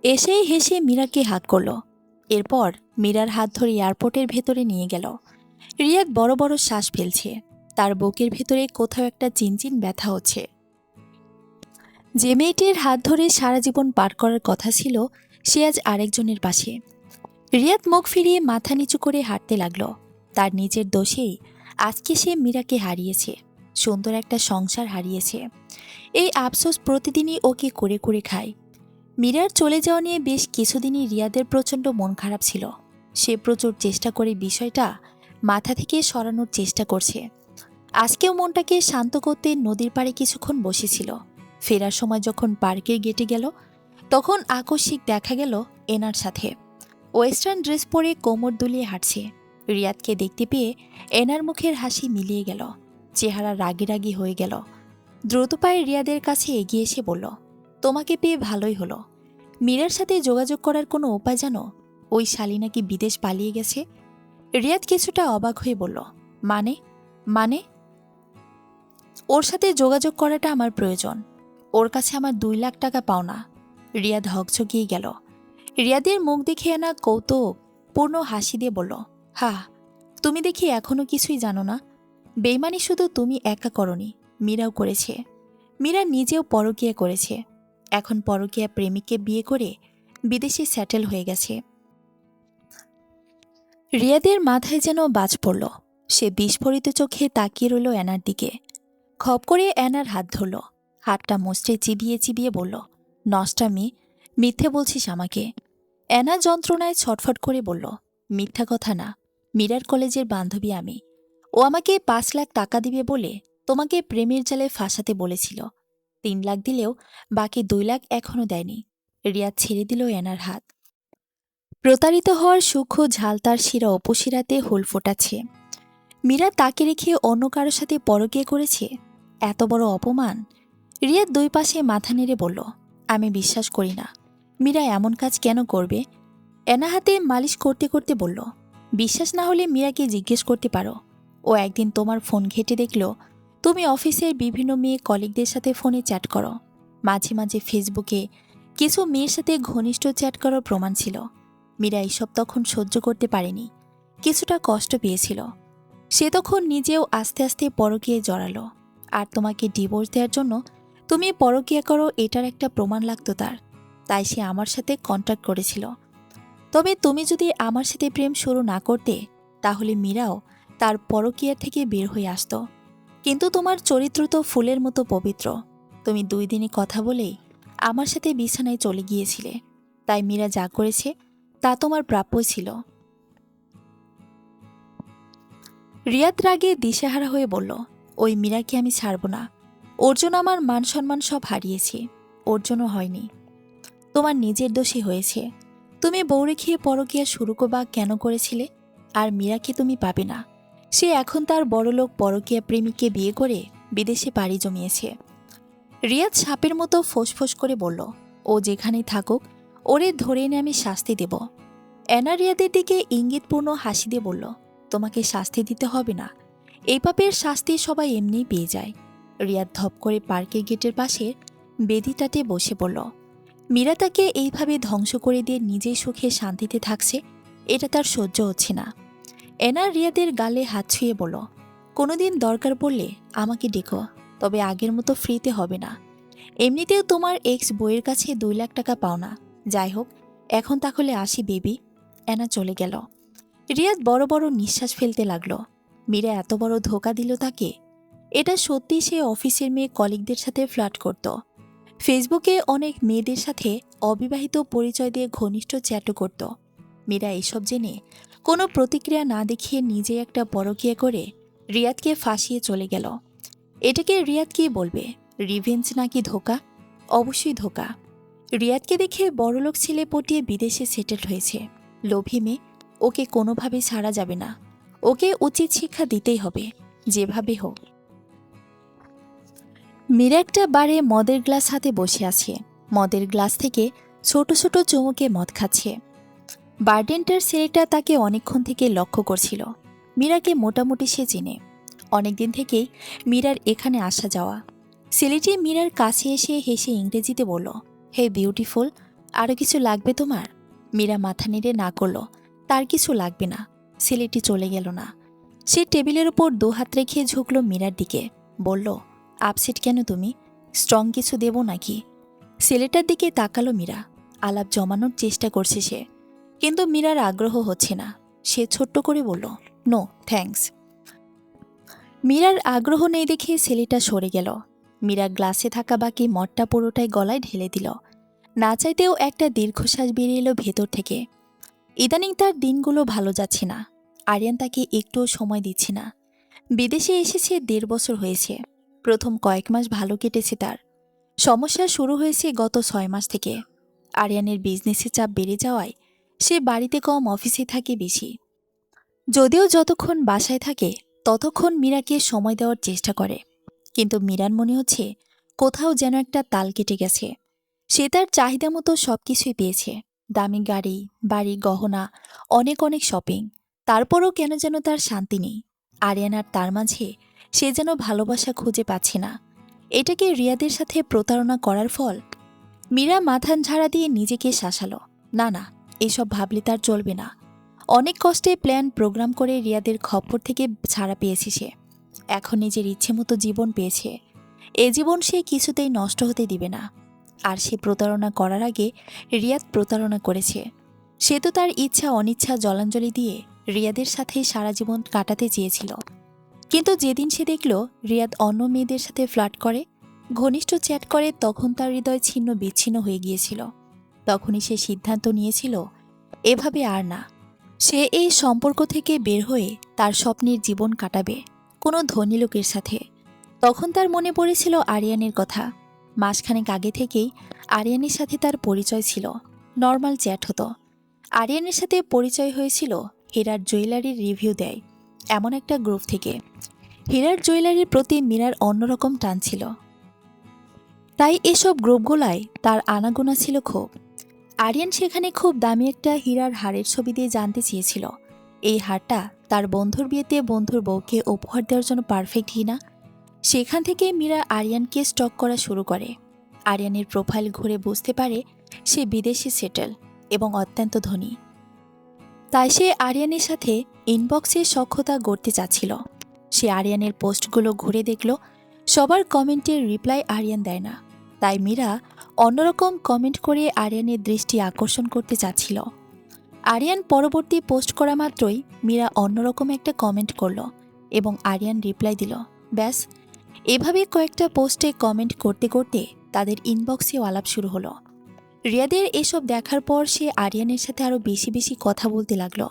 A: এসেই হেসে মীরাকে হাত করল। এরপর মীরার হাত ধরে এয়ারপোর্টের ভেতরে নিয়ে গেল। রিয়াদ বড় বড় শ্বাস ফেলছে। তার বুকের ভেতরে কোথাও একটা চিনচিন ব্যথা হচ্ছে। যে মেয়েটির হাত ধরে সারা জীবন পার করার কথা ছিল, সে আজ আরেকজনের পাশে। রিয়াদ মুখ ফিরিয়ে মাথা নিচু করে হাঁটতে লাগল। তার নিজের দোষেই আজকে সে মীরাকে হারিয়েছে, সুন্দর একটা সংসার হারিয়েছে। এই আফসোস প্রতিদিনই ওকে করে করে খায়। মীরার চলে যাওয়া নিয়ে বেশ কিছুদিনই রিয়াদের প্রচণ্ড মন খারাপ ছিল। সে প্রচুর চেষ্টা করে বিষয়টা মাথা থেকে সরানোর চেষ্টা করছে। আজকেও মনটাকে শান্ত করতে নদীর পাড়ে কিছুক্ষণ বসেছিল। ফেরার সময় যখন পার্কের গেটে গেল, তখন আকস্মিক দেখা গেল এনার সাথে। ওয়েস্টার্ন ড্রেস পরে কোমর দুলিয়ে হাঁটছে। রিয়াদকে দেখতে পেয়ে এনার মুখের হাসি মিলিয়ে গেল। চেহারা রাগি রাগি হয়ে গেল। দ্রুত পায়ে রিয়াদের কাছে এগিয়ে এসে বলল, তোমাকে পেয়ে ভালোই হলো। মীরার সাথে যোগাযোগ করার কোনো উপায় জানো? ওই শালী নাকি বিদেশ পালিয়ে গেছে। রিয়াদ কিছুটা অবাক হয়ে বলল, মানে মানে ওর সাথে যোগাযোগ করাটা আমার প্রয়োজন। ওর কাছে আমার 2 লাখ টাকা পাওনা। রিয়াদ হকচকিয়ে গেল। রিয়াদের মুখ দেখে এনা কৌতুকপূর্ণ হাসি দিয়ে বলল, হা, তুমি দেখি এখনো কিছুই জানো না। বেইমানি শুধু তুমি একা করনি, মীরাও করেছে। মীরা নিজেও পরকীয়া করেছে। এখন পরকীয়া প্রেমিককে বিয়ে করে বিদেশে সেটেল হয়ে গেছে। রিয়াদের মাথায় যেন বাজ পড়ল। সে বিস্ফোরিত চোখে তাকিয়ে রইল এনার দিকে। খপ করে এনার হাত ধরল। হাতটা মুচড়ে চিবিয়ে চিবিয়ে বলল, নষ্টামি, মিথ্যে বলছিস আমাকে। এনা যন্ত্রণায় ছটফট করে বলল, মিথ্যা কথা না, মীরার কলেজের বান্ধবী আমি। ও আমাকে 5 লাখ টাকা দিবে বলে তোমাকে প্রেমের জালে ফাঁসাতে বলেছিল। 3 লাখ দিলেও বাকি 2 লাখ এখনো দেয়নি। রিয়াদ ছেড়ে দিল এনার হাত। প্রতারিত হওয়ার সূক্ষ্ম ঝাল তার শিরা উপশিরাতে হুল ফোটাচ্ছে। মীরা তাকে রেখে অন্য কারো সাথে পরকীয়া করেছে, এত বড় অপমান। রিয়াদ দুই পাশে মাথা নেড়ে বলল, আমি বিশ্বাস করি না। মীরা এমন কাজ কেন করবে? এনা হাতে মালিশ করতে করতে বলল, বিশ্বাস না হলে মীরাকে জিজ্ঞেস করতে পারো। ও একদিন তোমার ফোন ঘেঁটে দেখল তুমি অফিসের বিভিন্ন মেয়ে কলিগদের সাথে ফোনে চ্যাট করো। মাঝে মাঝে ফেসবুকে কিছু মেয়ের সাথে ঘনিষ্ঠ চ্যাট করার প্রমাণ ছিল। মীরা এসব তখন সহ্য করতে পারেনি, কিছুটা কষ্ট পেয়েছিল। সে তখন নিজেও আস্তে আস্তে পরকীয়ায় জড়ালো। আর তোমাকে ডিভোর্স দেওয়ার জন্য তুমি পরকীয়া করো এটার একটা প্রমাণ লাগতো তার, তাই সে আমার সাথে কন্ট্যাক্ট করেছিল। তবে তুমি যদি আমার সাথে প্রেম শুরু না করতে, তাহলে মীরাও তার পরকীয়া থেকে বের হয়ে আসত। কিন্তু তোমার চরিত্র তো ফুলের মতো পবিত্র। তুমি 2 দিনে কথা বলেই আমার সাথে বিছানায় চলে গিয়েছিলে। তাই মীরা যা করেছে তা তোমার প্রাপ্য ছিল। রিয়াদ রাগে দিশেহারা হয়ে বলল, ওই মীরাকে আমি ছাড়ব না। ওর জন্য আমার মান সম্মান সব হারিয়েছি, ওর জন্য হয়নি। তোমার নিজের দোষী হয়েছে। তুমি বউ রেখে পরকীয়া শুরু বা কেন করেছিলে? আর মীরাকে তুমি পাবে না। সে এখন তার বড়লোক পরকীয়া প্রেমিককে বিয়ে করে বিদেশে পাড়ি জমিয়েছে। রিয়াদ সাপের মতো ফোঁস করে বলল, ও যেখানেই থাকুক ওরে ধরে এনে আমি শাস্তি দেব। এনা রিয়াদের দিকে ইঙ্গিতপূর্ণ হাসি দিয়ে বলল, তোমাকে শাস্তি দিতে হবে না, এই পাপের শাস্তি সবাই এমনিই পেয়ে যায়। রিয়াদ ধপ করে পার্কের গেটের পাশে বেদিটাতে বসে পড়ল। মীরা তাকে এইভাবে ধ্বংস করে দিয়ে নিজেই সুখে শান্তিতে থাকছে, এটা তার সহ্য হচ্ছে না। এনা রিয়াদের গালে হাত ছুঁয়ে বলল, কোনোদিন দরকার পড়লে আমাকে ডেকো, তবে আগের মতো ফ্রিতে হবে না। এমনিতেও তোমার এক্স বইয়ের কাছে 2 লাখ টাকা পাও না। যাই হোক, এখন তাহলে আসি বেবি। এনা চলে গেল। রিয়াদ বড় বড় নিঃশ্বাস ফেলতে লাগলো। মীরা এত বড় ধোঁকা দিল তাকে। এটা সত্যি সে অফিসের মেয়ে কলিগদের সাথে ফ্লার্ট করত। ফেসবুকে অনেক মেয়েদের সাথে অবিবাহিত পরিচয় দিয়ে ঘনিষ্ঠ চ্যাটও করত। মীরা এসব জেনে কোনো প্রতিক্রিয়া না দেখিয়ে নিজে একটা পরকীয়া করে রিয়াদকে ফাঁসিয়ে চলে গেল। এটাকে রিয়াদ কি বলবে, রিভেঞ্জ নাকি ধোঁকা? অবশ্যই ধোঁকা। রিয়াদকে দেখে বড়লোক ছেলে পটিয়ে বিদেশে সেটেলড হয়েছে। লোভী মেয়ে, ওকে কোনোভাবেই ছাড়া যাবে না। ওকে উচিত শিক্ষা দিতেই হবে, যেভাবে হোক। মীরা একটা বারে মদের গ্লাস হাতে বসে আছে। মদের গ্লাস থেকে ছোট ছোট চুমুকে মদ খাচ্ছে। বারটেন্ডার ছেলেটা তাকে অনেকক্ষণ থেকে লক্ষ্য করছিল। মীরাকে মোটামুটি সে চেনে, অনেকদিন থেকেই মীরার এখানে আসা যাওয়া। ছেলেটি মীরার কাছে এসে হেসে ইংরেজিতে বলল, হে বিউটিফুল, আরও কিছু লাগবে তোমার? মীরা মাথা নেড়ে না করল, তার কিছু লাগবে না। ছেলেটি চলে গেল না। সে টেবিলের উপর 2 হাত রেখে ঝুঁকল মীরার দিকে, বলল, আপসেট কেন তুমি? স্ট্রং কিছু দেব নাকি? ছেলেটার দিকে তাকালো মীরা। আলাপ জমানোর চেষ্টা করছে সে, কিন্তু মীরার আগ্রহ হচ্ছে না। সে ছোট্ট করে বলল, নো থ্যাঙ্কস। মীরার আগ্রহ নেই দেখে ছেলেটা সরে গেল। মীরা গ্লাসে থাকা বাকি মদটা পুরোটাই গলায় ঢেলে দিল। না চাইতেও একটা দীর্ঘশ্বাস বেরিয়ে এলো ভেতর থেকে। ইদানিং তার দিনগুলো ভালো যাচ্ছে না। আরিয়ান তাকে একটুও সময় দিচ্ছে না। বিদেশে এসেছে 1.5 বছর হয়েছে। প্রথম কয়েক মাস ভালো কেটেছে তার। সমস্যা শুরু হয়েছে গত 6 মাস থেকে। আরিয়ানের বিজনেসে চাপ বেড়ে যাওয়ায় সে বাড়িতে কম, অফিসে থাকে বেশি। যদিও যতক্ষণ বাসায় থাকে ততক্ষণ মীরাকে সময় দেওয়ার চেষ্টা করে, কিন্তু মীরার মনে হচ্ছে কোথাও যেন একটা তাল কেটে গেছে। সে তার চাহিদা মতো সবকিছুই পেয়েছে, দামি গাড়ি, বাড়ি, গহনা, অনেক অনেক শপিং। তারপরও কেন যেন তার শান্তি নেই। আরিয়ান আর তার মাঝে সে যেন ভালোবাসা খুঁজে পাচ্ছে না। এটাকে রিয়াদের সাথে প্রতারণা করার ফল? মীরা মাথা ঝাড়া দিয়ে নিজেকে শাসালো। না না, এসব ভাবলে তার চলবে না। অনেক কষ্টে প্ল্যান প্রোগ্রাম করে রিয়াদের খপ্পর থেকে ছাড়া পেয়েছে সে। এখন নিজের ইচ্ছে মতো জীবন পেয়েছে। এ জীবন সে কিছুতেই নষ্ট হতে দিবে না। আর সে প্রতারণা করার আগে রিয়াদ প্রতারণা করেছে। সে তো তার ইচ্ছা অনিচ্ছা জলাঞ্জলি দিয়ে রিয়াদের সাথে সারা জীবন কাটাতে চেয়েছিল। কিন্তু যেদিন সে দেখল রিয়াদ অন্য মেয়েদের সাথে ফ্লার্ট করে, ঘনিষ্ঠ চ্যাট করে, তখন তার হৃদয় ছিন্ন বিচ্ছিন্ন হয়ে গিয়েছিল। তখনই সে সিদ্ধান্ত নিয়েছিল এভাবে আর না। সে এই সম্পর্ক থেকে বের হয়ে তার স্বপ্নের জীবন কাটাবে কোনো ধনী লোকের সাথে। তখন তার মনে পড়েছিল আরিয়ানের কথা। মাসখানেক আগে থেকেই আরিয়ানের সাথে তার পরিচয় ছিল। নর্মাল চ্যাট হতো। আরিয়ানের সাথে পরিচয় হয়েছিল হীরার জুয়েলারির রিভিউ দেয় এমন একটা গ্রুপ থেকে। হীরার জুয়েলারির প্রতি মীরার অন্যরকম টান ছিল, তাই এসব গ্রুপগুলায় তার আনাগোনা ছিল খুব। আরিয়ান সেখানে খুব দামি একটা হীরার হারের ছবি দিয়ে জানতে চেয়েছিল এই হারটা তার বন্ধুর বিয়েতে বন্ধুর বউকে উপহার দেওয়ার জন্য পারফেক্ট কিনা। সেখান থেকে মীরা আরিয়ানকে স্টক করা শুরু করে। আরিয়ানের প্রোফাইল ঘুরে বুঝতে পারে সে বিদেশে সেটেল এবং অত্যন্ত ধনী। তাই সে আরিয়ানের সাথে ইনবক্সে সখ্যতা গড়তে চাচ্ছিল। সে আরিয়ানের পোস্টগুলো ঘুরে দেখল, সবার কমেন্টের রিপ্লাই আরিয়ান দেয় না। তাই মীরা অন্যরকম কমেন্ট করে আরিয়ানের দৃষ্টি আকর্ষণ করতে চাচ্ছিল। আরিয়ান পরবর্তী পোস্ট করা মাত্রই মীরা অন্যরকম একটা কমেন্ট করল এবং আরিয়ান রিপ্লাই দিল। ব্যাস, এভাবে কয়েকটা পোস্টে কমেন্ট করতে করতে তাদের ইনবক্সেও আলাপ শুরু হলো। রিয়াদের এসব দেখার পর সে আরিয়ানের সাথে আরও বেশি বেশি কথা বলতে লাগলো।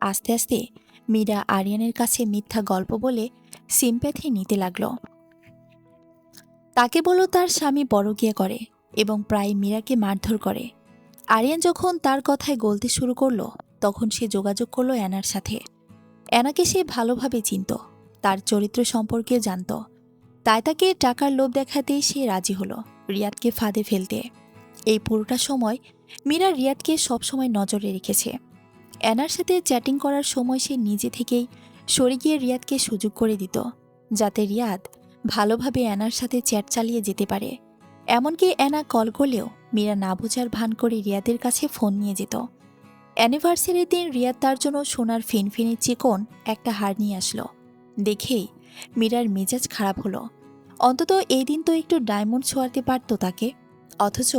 A: আস্তে আস্তে মীরা আরিয়ানের কাছে মিথ্যা গল্প বলে সিম্প্যাথি নিতে লাগলো। তাকে বলল তার স্বামী পরকীয়া করে এবং প্রায় মীরাকে মারধর করে। আরিয়ান যখন তার কথায় গলতে শুরু করলো তখন সে যোগাযোগ করলো অ্যানার সাথে। অ্যানাকে সে ভালোভাবে চিনত, তার চরিত্র সম্পর্কেও জানত। তাই তাকে টাকার লোভ দেখাতেই সে রাজি হলো রিয়াদকে ফাঁদে ফেলতে। এই পুরোটা সময় মীরা রিয়াদকে সবসময় নজরে রেখেছে। অ্যানার সাথে চ্যাটিং করার সময় সে নিজে থেকেই সরে গিয়ে রিয়াদকে সুযোগ করে দিত, যাতে রিয়াদ ভালোভাবে অ্যানার সাথে চ্যাট চালিয়ে যেতে পারে। এমনকি অ্যানা কল করলেও মীরা না বোঝার ভান করে রিয়াদের কাছে ফোন নিয়ে যেত। অ্যানিভার্সারির দিন রিয়াদ তার জন্য সোনার ফিনফিনে চিকন একটা হার নিয়ে আসলো। দেখেই মীরার মেজাজ খারাপ হলো। অন্তত এই দিন তো একটু ডায়মন্ড ছোঁয়াতে পারত তাকে। অথচ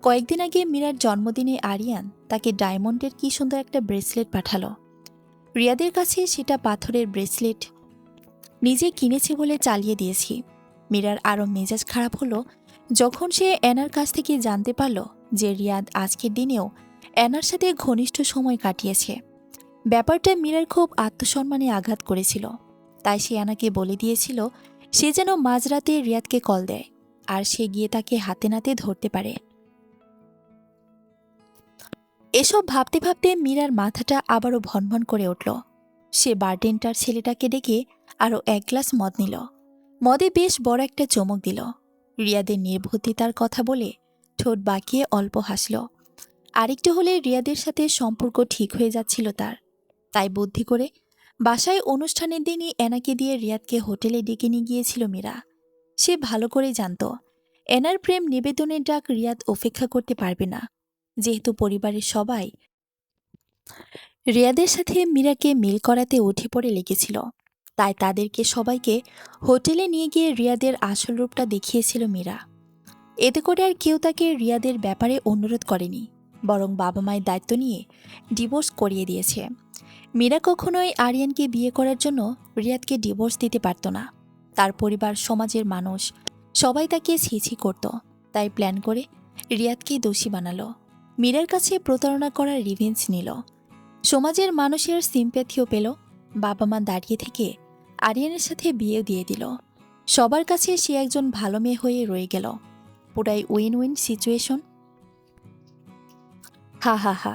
A: কয়েকদিন আগে মীরার জন্মদিনে আরিয়ান তাকে ডায়মন্ডের কি সুন্দর একটা ব্রেসলেট পাঠালো। রিয়াদের কাছে সেটা পাথরের ব্রেসলেট, নিজে কিনেছে বলে চালিয়ে দিয়েছি। মীরার আরও মেজাজ খারাপ হলো যখন সে অ্যানার কাছ থেকে জানতে পারল যে রিয়াদ আজকের দিনেও অ্যানার সাথে ঘনিষ্ঠ সময় কাটিয়েছে। ব্যাপারটা মীরার খুব আত্মসম্মানে আঘাত করেছিল। তাই সে অ্যানাকে বলে দিয়েছিল সে যেন মাঝরাতে রিয়াদকে কল দেয় আর সে গিয়ে তাকে হাতে নাতে ধরতে পারে। এসব ভাবতে ভাবতে মীরার মাথাটা আবারও ভনভন করে উঠল। সে বারটেন্ডার ছেলেটাকে ডেকে আরও এক গ্লাস মদ নিল। মদে বেশ বড় একটা চমক দিল। রিয়াদের নির্বুদ্ধিতার কথা বলে ঠোঁট বাঁকিয়ে অল্প হাসল। আরেকটু হলে রিয়াদের সাথে সম্পর্ক ঠিক হয়ে যাচ্ছিল তার। তাই বুদ্ধি করে বাসায় অনুষ্ঠানের দিনই অ্যানাকে দিয়ে রিয়াদকে হোটেলে ডেকে নিয়ে গিয়েছিল মীরা। সে ভালো করেই জানত অ্যানার প্রেম নিবেদনের ডাক রিয়াদ উপেক্ষা করতে পারবে না। যেহেতু পরিবারের সবাই রিয়াদের সাথে মীরাকে মিল করাতে উঠে পড়ে লেগেছিল, তাই তাদেরকে সবাইকে হোটেলে নিয়ে গিয়ে রিয়াদের আসল রূপটা দেখিয়েছিল মীরা। এতে করে আর কেউ তাকে রিয়াদের ব্যাপারে অনুরোধ করেনি, বরং বাবা মায়ের দায়িত্ব নিয়ে ডিভোর্স করিয়ে দিয়েছে। মীরা কখনোই আরিয়ানকে বিয়ে করার জন্য রিয়াদকে ডিভোর্স দিতে পারত না। তার পরিবার, সমাজের মানুষ সবাই তাকে ছিছি করত। তাই প্ল্যান করে রিয়াদকে দোষী বানালো। মীরার কাছে প্রতারণা করার রিভেঞ্জ নিল। সমাজের মানুষের সিম্প্যাথিও পেল। বাবা মা দাঁড়িয়ে থেকে আরিয়ানের সাথে বিয়ে দিয়ে দিল। সবার কাছে সে একজন ভালো মেয়ে হয়ে রয়ে গেল। পুরাই উইন উইন সিচুয়েশন। হা হা হা।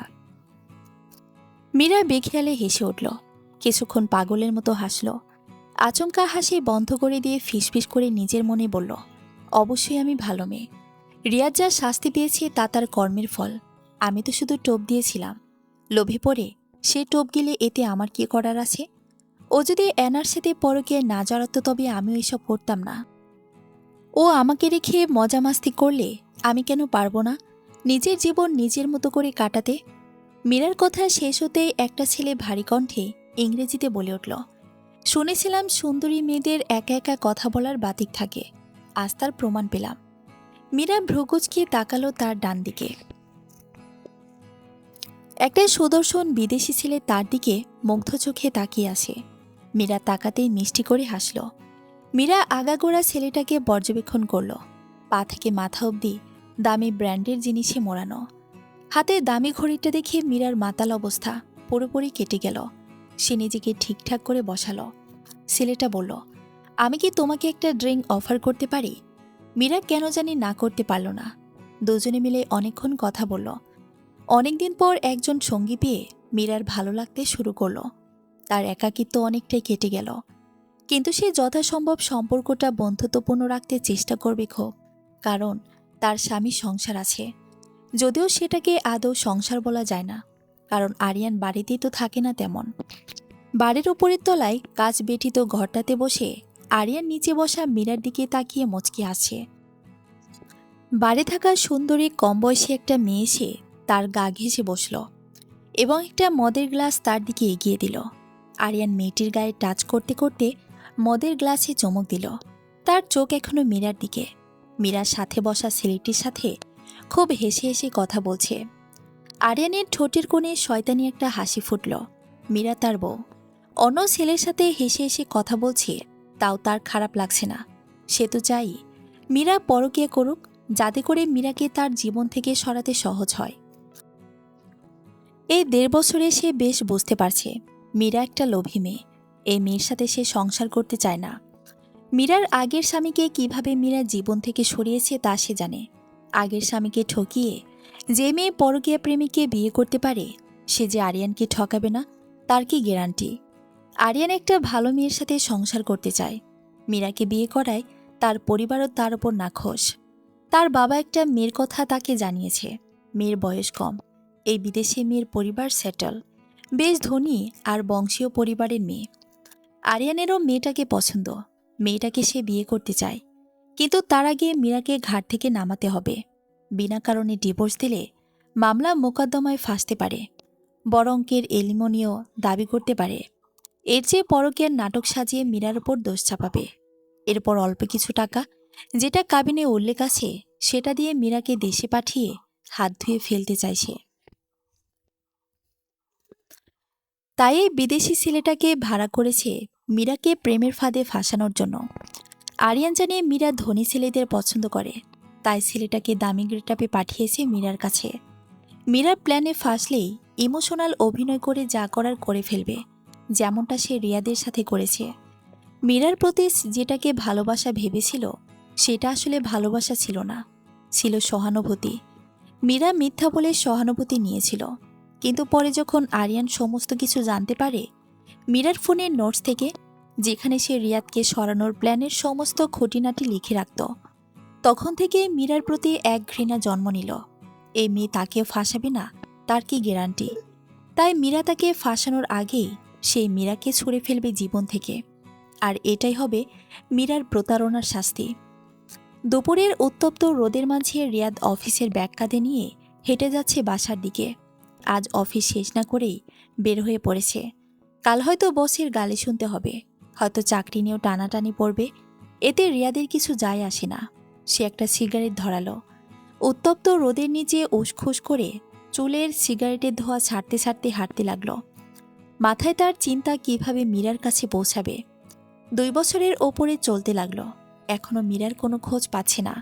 A: মীরা বেখেয়ালে হেসে উঠল। কিছুক্ষণ পাগলের মতো হাসল। আচমকা হাসি বন্ধ করে দিয়ে ফিসফিস করে নিজের মনে বলল, অবশ্যই আমি ভালো মেয়ে। রিয়াদ যা শাস্তি পেয়েছে তা তার কর্মের ফল। আমি তো শুধু টোপ দিয়েছিলাম। লোভে পড়ে সে টোপ গেলে এতে আমার কি করার আছে? ও যদি অ্যানার সাথে পরকীয়ায় না জড়াতো তবে আমিও এসব করতাম না। ও আমাকে রেখে মজা মাস্তি করলে আমি কেন পারবো না নিজের জীবন নিজের মতো করে কাটাতে? মীরার কথা শেষ হতেই একটা ছেলে ভারী কণ্ঠে ইংরেজিতে বলে উঠল, শুনেছিলাম সুন্দরী মেয়েদের একা একা কথা বলার বাতিক থাকে, আজ তার প্রমাণ পেলাম। মীরা ভ্রুকুচকে তাকালো তার ডান দিকে। একটা সুদর্শন বিদেশি ছেলে তার দিকে মুগ্ধ চোখে তাকিয়ে আসে। মীরা তাকাতেই মিষ্টি করে হাসল। মীরা আগাগোড়া ছেলেটাকে পর্যবেক্ষণ করল। পা থেকে মাথা অবধি দামি ব্র্যান্ডের জিনিসে মোড়ানো। হাতে দামি ঘড়িটা দেখে মীরার মাতাল অবস্থা পুরোপুরি কেটে গেল। সে নিজেকে ঠিকঠাক করে বসালো। ছেলেটা বলল, আমি কি তোমাকে একটা ড্রিঙ্ক অফার করতে পারি? মীরা কেন জানি না করতে পারল না। দুজনে মিলে অনেকক্ষণ কথা বলল। অনেকদিন পর একজন সঙ্গী পেয়ে মীরার ভালো লাগতে শুরু করলো। তার একাকিত্ব অনেকটাই কেটে গেল, কিন্তু সে যথাসম্ভব সম্পর্কটা বন্ধুত্বপূর্ণ রাখতে চেষ্টা করবে খুব, কারণ তার স্বামী সংসার আছে। যদিও সেটাকে আদৌ সংসার বলা যায় না, কারণ আরিয়ান বাড়িতেই তো থাকে না তেমন। বাড়ির উপরের তলায় কাচ বেঠিত ঘরটাতে বসে আরিয়ান নিচে বসা মীরার দিকে তাকিয়ে মুচকি আছে। বাড়ি থাকা সুন্দরী কম বয়সী একটা মেয়ে এসে তার গা ঘেঁষে বসল এবং একটা মদের গ্লাস তার দিকে এগিয়ে দিল। আরিয়ান মেয়েটির গায়ে টাচ করতে করতে মদের গ্লাসে চমক দিল। তার চোখ এখনো মীরার দিকে। মীরার সাথে বসা ছেলেটির সাথে খুব হেসে হেসে কথা বলছে। আরিয়ানের ঠোঁটের কোণে শয়তানি একটা হাসি ফুটল। মীরা তার বউ অন্য ছেলের সাথে হেসে হেসে কথা বলছে, তাও তার খারাপ লাগছে না। সে তো চাই মীরা পরকীয়া করুক, যাতে করে মীরাকে তার জীবন থেকে সরাতে সহজ হয়। এই ১.৫ বছরে সে বেশ বুঝতে পারছে মীরা একটা লোভী মেয়ে। এই মেয়ের সাথে সে সংসার করতে চায় না। মীরার আগের স্বামীকে কিভাবে মীরা জীবন থেকে সরিয়েছে তা সে জানে। আগের স্বামীকে ঠকিয়ে যে মেয়ে পরকীয়া প্রেমিককে বিয়ে করতে পারে, সে যে আরিয়ানকে ঠকাবে না তার কি গ্যারান্টি? আরিয়ান একটা ভালো মেয়ের সাথে সংসার করতে চায়। মীরাকে বিয়ে করায় তার পরিবারও তার উপর নাখোশ। তার বাবা একটা মেয়ের কথা তাকে জানিয়েছে। মেয়ের বয়স কম, এই বিদেশে মেয়ের পরিবার সেটেল, বেশ ধনী আর বংশীয় পরিবারের মেয়ে। আরিয়ানেরও মেয়েটাকে পছন্দ, মেয়েটাকে সে বিয়ে করতে চায়। কিন্তু তার আগে মীরাকে ঘাট থেকে নামাতে হবে। বিনা কারণে ডিভোর্স দিলে মামলা মোকদ্দমায় ফাঁসতে পারে, বড় অঙ্কের এলিমনিও দাবি করতে পারে। এর চেয়ে পরকীয়ার নাটক সাজিয়ে মীরার উপর দোষ চাপাবে। এরপর অল্প কিছু টাকা, যেটা কাবিনে উল্লেখ আছে, সেটা দিয়ে মীরাকে দেশে পাঠিয়ে হাত ধুয়ে ফেলতে চাইছে। তাই এই বিদেশি ছেলেটাকে ভাড়া করেছে মীরাকে প্রেমের ফাঁদে ফাঁসানোর জন্য। আরিয়ান জানে মীরা ধনী ছেলেদের পছন্দ করে, তাই ছেলেটাকে দামি গেটআপে পাঠিয়েছে মীরার কাছে। মীরার প্ল্যানে ফাঁসলেই ইমোশনাল অভিনয় করে যা করার করে ফেলবে, যেমনটা সে রিয়াদের সাথে করেছে। মীরার প্রতি যেটাকে ভালোবাসা ভেবেছিল, সেটা আসলে ভালোবাসা ছিল না, ছিল সহানুভূতি। মীরা মিথ্যা বলে সহানুভূতি নিয়েছিল, কিন্তু পরে যখন আরিয়ান সমস্ত কিছু জানতে পারে, মীরার ফোনের নোটস থেকে, যেখানে সে রিয়াদকে সরানোর প্ল্যানের সমস্ত খুঁটিনাটি লিখে রাখত, তখন থেকে মীরার প্রতি এক ঘৃণা জন্ম নিল। এই মেয়ে তাকেও ফাঁসাবে না, তার কি গ্যারান্টি? তাই মীরা তাকে ফাঁসানোর আগেই সেই মীরাকে ছুঁড়ে ফেলবে জীবন থেকে। আর এটাই হবে মীরার প্রতারণার শাস্তি। দুপুরের উত্তপ্ত রোদের মাঝে রিয়াদ অফিসের ব্যাগ কাঁধে নিয়ে হেঁটে যাচ্ছে বাসার দিকে। আজ অফিস শেষ না করেই বের হয়ে পড়েছে। কাল হয়তো বসের গালি শুনতে হবে, হয়তো চাকরি নিয়েও টানাটানি পড়বে। এতে রিয়াদের কিছু যায় আসে না। সে একটা সিগারেট ধরালো। উত্তপ্ত রোদের নিচে উসখুস করে চুলের সিগারেটের ধোঁয়া ছাড়তে ছাড়তে হাঁটতে লাগলো। মাথায় তার চিন্তা কিভাবে মীরার কাছে পৌঁছাবে। 2 বছরের ওপরে চলতে লাগলো, এখনো মীরার কোনো খোঁজ পাচ্ছে না।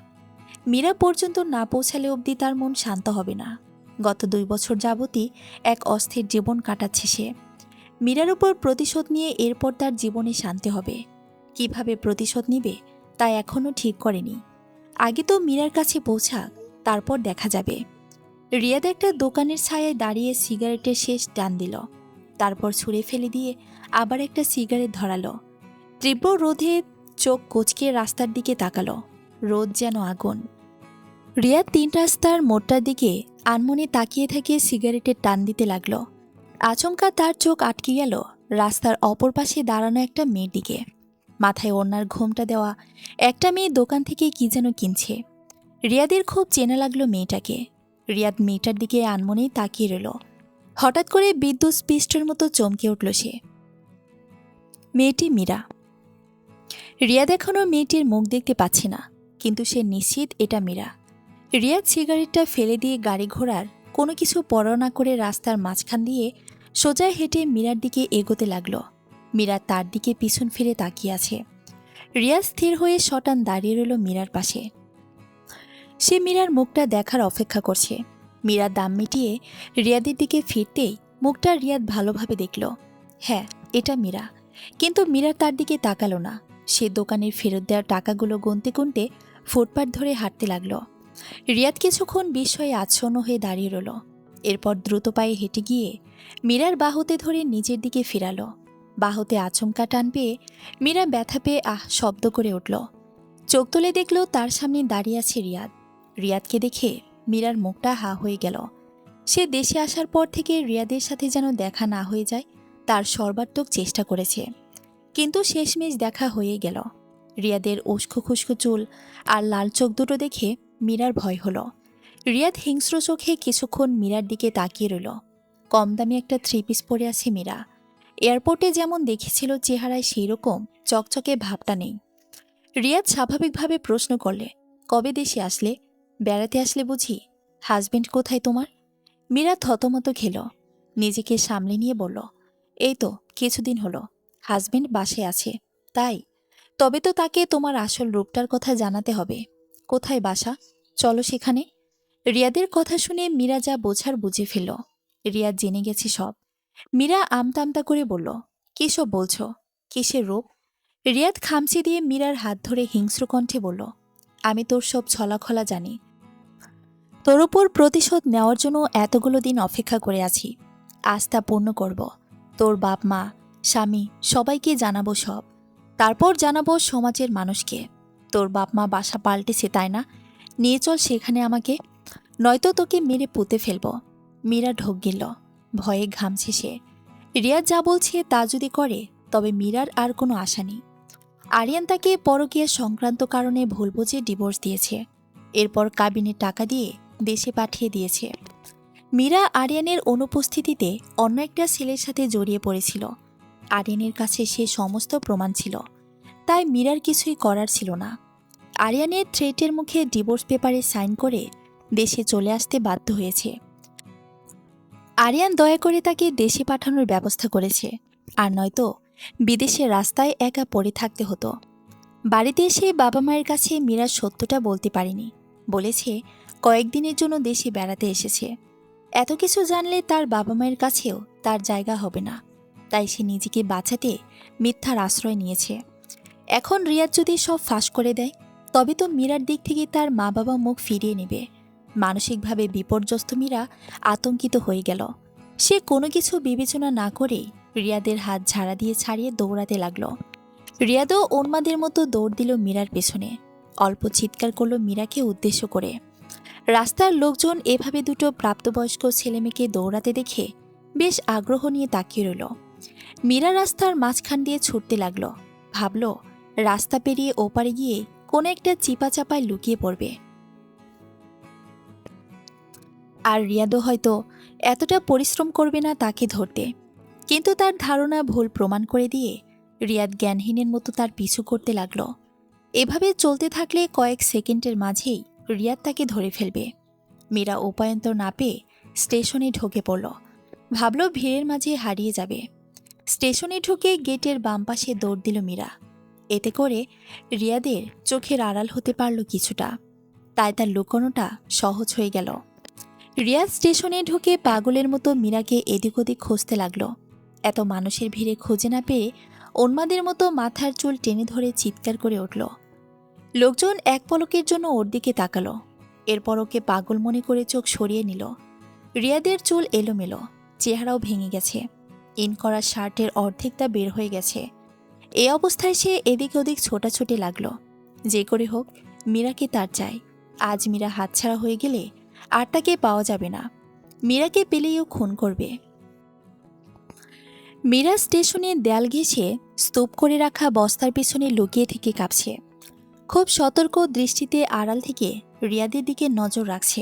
A: মীরা পর্যন্ত না পৌঁছালে অবধি তার মন শান্ত হবে না। গত 2 বছর যাবতই এক অস্থির জীবন কাটাচ্ছে সে। মীরার উপর প্রতিশোধ নিয়ে এরপর তার জীবনে শান্তি হবে। কিভাবে প্রতিশোধ নিবে তা এখনও ঠিক করেনি। আগে তো মীরার কাছে পৌঁছাক, তারপর দেখা যাবে। রিয়াদ একটা দোকানের ছায়ায় দাঁড়িয়ে সিগারেটের শেষ টান দিল, তারপর ছুঁড়ে ফেলে দিয়ে আবার একটা সিগারেট ধরালো। তীব্র রোদে চোখ কুঁচকে রাস্তার দিকে তাকালো। রোদ যেন আগুন। রিয়াদ 3 রাস্তার মোড়টার দিকে আনমনে তাকিয়ে থেকে সিগারেটের টান দিতে লাগলো। আচমকা তার চোখ আটকে গেল রাস্তার অপর পাশে দাঁড়ানো একটা মেয়ের দিকে। মাথায় ওড়নার ঘোমটা দেওয়া একটা মেয়ে দোকান থেকে কি যেন কিনছে। রিয়াদের খুব চেনা লাগলো মেয়েটাকে। রিয়াদ মেয়েটার দিকে আনমনেই তাকিয়ে রইল। হঠাৎ করে বিদ্যুৎ স্পৃষ্টের মতো চমকে উঠল সে। মেয়েটি মীরা। রিয়াদ এখনও মেয়েটির মুখ দেখতে পাচ্ছে না, কিন্তু সে নিশ্চিত এটা মীরা। রিয়াদ সিগারেটটা ফেলে দিয়ে গাড়ি ঘোড়ার কোনো কিছু পরোয়া না করে রাস্তার মাঝখান দিয়ে সোজা হেঁটে মীরার দিকে এগোতে লাগলো। মীরা তার দিকে পিছন ফিরে তাকিয়ে আছে। রিয়াদ স্থির হয়ে শটান দাঁড়িয়ে রইল মীরার পাশে। সে মীরার মুখটা দেখার অপেক্ষা করছে। মীরা দাম মিটিয়ে রিয়াদের দিকে ফিরতেই মুখটা রিয়াদ ভালোভাবে দেখল। হ্যাঁ, এটা মীরা। কিন্তু মীরা তার দিকে তাকালো না। সে দোকানের ফেরত দেওয়ার টাকাগুলো গুনতে গুনতে ফুটপাত ধরে হাঁটতে লাগলো। রিয়াদ কিছুক্ষণ বিস্ময়ে আচ্ছন্ন হয়ে দাঁড়িয়ে রইল। এরপর দ্রুত পায়ে হেঁটে গিয়ে মীরার বাহুতে ধরে নিজের দিকে ফিরালো। বাহুতে আচমকা টান পেয়ে মীরা ব্যথা পেয়ে আহ শব্দ করে উঠল। চোখ তুলে দেখল তার সামনে দাঁড়িয়ে আছে রিয়াদ। রিয়াদকে দেখে মীরার মুখটা হা হয়ে গেল। সে দেশে আসার পর থেকে রিয়াদের সাথে যেন দেখা না হয়ে যায় তার সর্বাত্মক চেষ্টা করেছে, কিন্তু শেষমেশ দেখা হয়ে গেল। রিয়াদের উস্কো খুস্কো চুল আর লাল চোখ দুটো দেখে মীরার ভয় হলো। রিয়াদ হিংস্র চোখে কিছুক্ষণ মীরার দিকে তাকিয়ে রইল। কম দামি একটা থ্রি পিস পরে আছে মীরা। এয়ারপোর্টে যেমন দেখেছিল চেহারায় সেই রকম চকচকে ভাবটা নেই। রিয়াদ স্বাভাবিকভাবে প্রশ্ন করলে, কবে দেশে আসলে? বেড়াতে আসলে বুঝি? হাজবেন্ড কোথায় তোমার? মীরা থতমত খেল। নিজেকে সামলে নিয়ে বলল, এই তো কিছুদিন হলো হাজবেন্ড বাসায় আছে। তাই? তবে তো তাকে তোমার আসল রূপটার কথা জানাতে হবে। কোথায় বাসা? চলো সেখানে। রিয়াদের কথা শুনে মীরা যা বোঝার বুঝে ফেলল। রিয়াদ জেনে গেছে সব। মীরা আমতা আমতা করে বলল, কী সব বলছ? কিসের রূপ? রিয়াদ খামচি দিয়ে মীরার হাত ধরে হিংস্র কণ্ঠে বলল, আমি তোর সব ছলাখলা জানি। তোর ওপর প্রতিশোধ নেওয়ার জন্য এতগুলো দিন অপেক্ষা করে আছি। আজ তা পূর্ণ করব। তোর বাপ মা, স্বামী সবাইকে জানাবো সব। তারপর জানাবো সমাজের মানুষকে। তোর বাপ মা বাসা পাল্টেছে তাই না? নিয়ে চল সেখানে আমাকে, নয়তো তোকে মেরে পুঁতে ফেলব। মীরা ঢোক গিলল। ভয়ে ঘামছে সে। রিয়াদ যা বলছে তা যদি করে তবে মীরার আর কোনো আশা নেই। আরিয়ান তাকে পরকীয়া সংক্রান্ত কারণে ভুল বুঝে ডিভোর্স দিয়েছে। এরপর কাবিনে টাকা দিয়ে দেশে পাঠিয়ে দিয়েছে। মীরা আরিয়ানের অনুপস্থিতিতে অন্য একটা ছেলের সাথে জড়িয়ে পড়েছিল। আরিয়ানের কাছে সে সমস্ত প্রমাণ ছিল, তাই মীরার কিছুই করার ছিল না। আরিয়ানের থ্রেটের মুখে ডিভোর্স পেপারে সাইন করে দেশে চলে আসতে বাধ্য হয়েছে। আরিয়ান দয়া করে তাকে দেশে পাঠানোর ব্যবস্থা করেছে, আর নয়তো বিদেশের রাস্তায় একা পড়ে থাকতে হতো। বাড়িতে এসে বাবা মায়ের কাছে মীরা সত্যটা বলতে পারেনি। বলেছে কয়েকদিনের জন্য দেশে বেড়াতে এসেছে। এত কিছু জানলে তার বাবা মায়ের কাছেও তার জায়গা হবে না, তাই সে নিজেকে বাঁচাতে মিথ্যার আশ্রয় নিয়েছে। এখন রিয়াদ যদি সব ফাঁস করে দেয় তবে তো মীরার দিক থেকে তার মা বাবা মুখ ফিরিয়ে নেবে। মানসিকভাবে বিপর্যস্ত মীরা আতঙ্কিত হয়ে গেল। সে কোনো কিছু বিবেচনা না করেই রিয়াদের হাত ঝাড়া দিয়ে ছাড়িয়ে দৌড়াতে লাগলো। রিয়াদও উন্মাদের মতো দৌড় দিল মীরার পেছনে। অল্প চিৎকার করল মীরাকে উদ্দেশ্য করে। রাস্তার লোকজন এভাবে দুটো প্রাপ্তবয়স্ক ছেলেমেয়েকে দৌড়াতে দেখে বেশ আগ্রহ নিয়ে তাকিয়ে রইল। মীরা রাস্তার মাঝখান দিয়ে ছুটতে লাগলো। ভাবল রাস্তা পেরিয়ে ওপারে গিয়ে কোনো একটা চিপা চাপায় লুকিয়ে পড়বে। আর রিয়াদও হয়তো এতটা পরিশ্রম করবে না তাকে ধরতে। কিন্তু তার ধারণা ভুল প্রমাণ করে দিয়ে রিয়াদ জ্ঞানহীনের মতো তার পিছু করতে লাগলো। এভাবে চলতে থাকলে কয়েক সেকেন্ডের মাঝেই রিয়াদ তাকে ধরে ফেলবে। মীরা উপায়ন্তর না পেয়ে স্টেশনে ঢুকে পড়ল। ভাবল ভিড়ের মাঝে হারিয়ে যাবে। স্টেশনে ঢুকে গেটের বাম পাশে দৌড় দিল মীরা। এতে করে রিয়াদের চোখের আড়াল হতে পারল কিছুটা, তাই তার লুকোনোটা সহজ হয়ে গেল। রিয়াদ স্টেশনে ঢুকে পাগলের মতো মীরাকে এদিক ওদিক খুঁজতে লাগলো। এত মানুষের ভিড়ে খুঁজে না পেয়ে উন্মাদের মতো মাথার চুল টেনে ধরে চিৎকার করে উঠল। লোকজন এক পলকের জন্য ওর দিকে তাকালো, এরপর ওকে পাগল মনে করে চোখ সরিয়ে নিল। রিয়াদের চুল এলোমেলো, চেহারাও ভেঙে গেছে। ইন করা শার্টের অর্ধেকটা বের হয়ে গেছে। এই অবস্থায় সে এদিক ওদিক ছোটাছুটি লাগলো। যে করে হোক মীরাকে তার চাই। আজ মীরা হাতছাড়া হয়ে গেলে আর তাকে পাওয়া যাবে না। মীরাকে পেলেই ও খুন করবে। মীরা স্টেশনে দেয়াল ঘেঁষে স্তূপ করে রাখা বস্তার পেছনে লুকিয়ে থেকে কাঁপছে। খুব সতর্ক দৃষ্টিতে আড়াল থেকে রিয়াদের দিকে নজর রাখছে।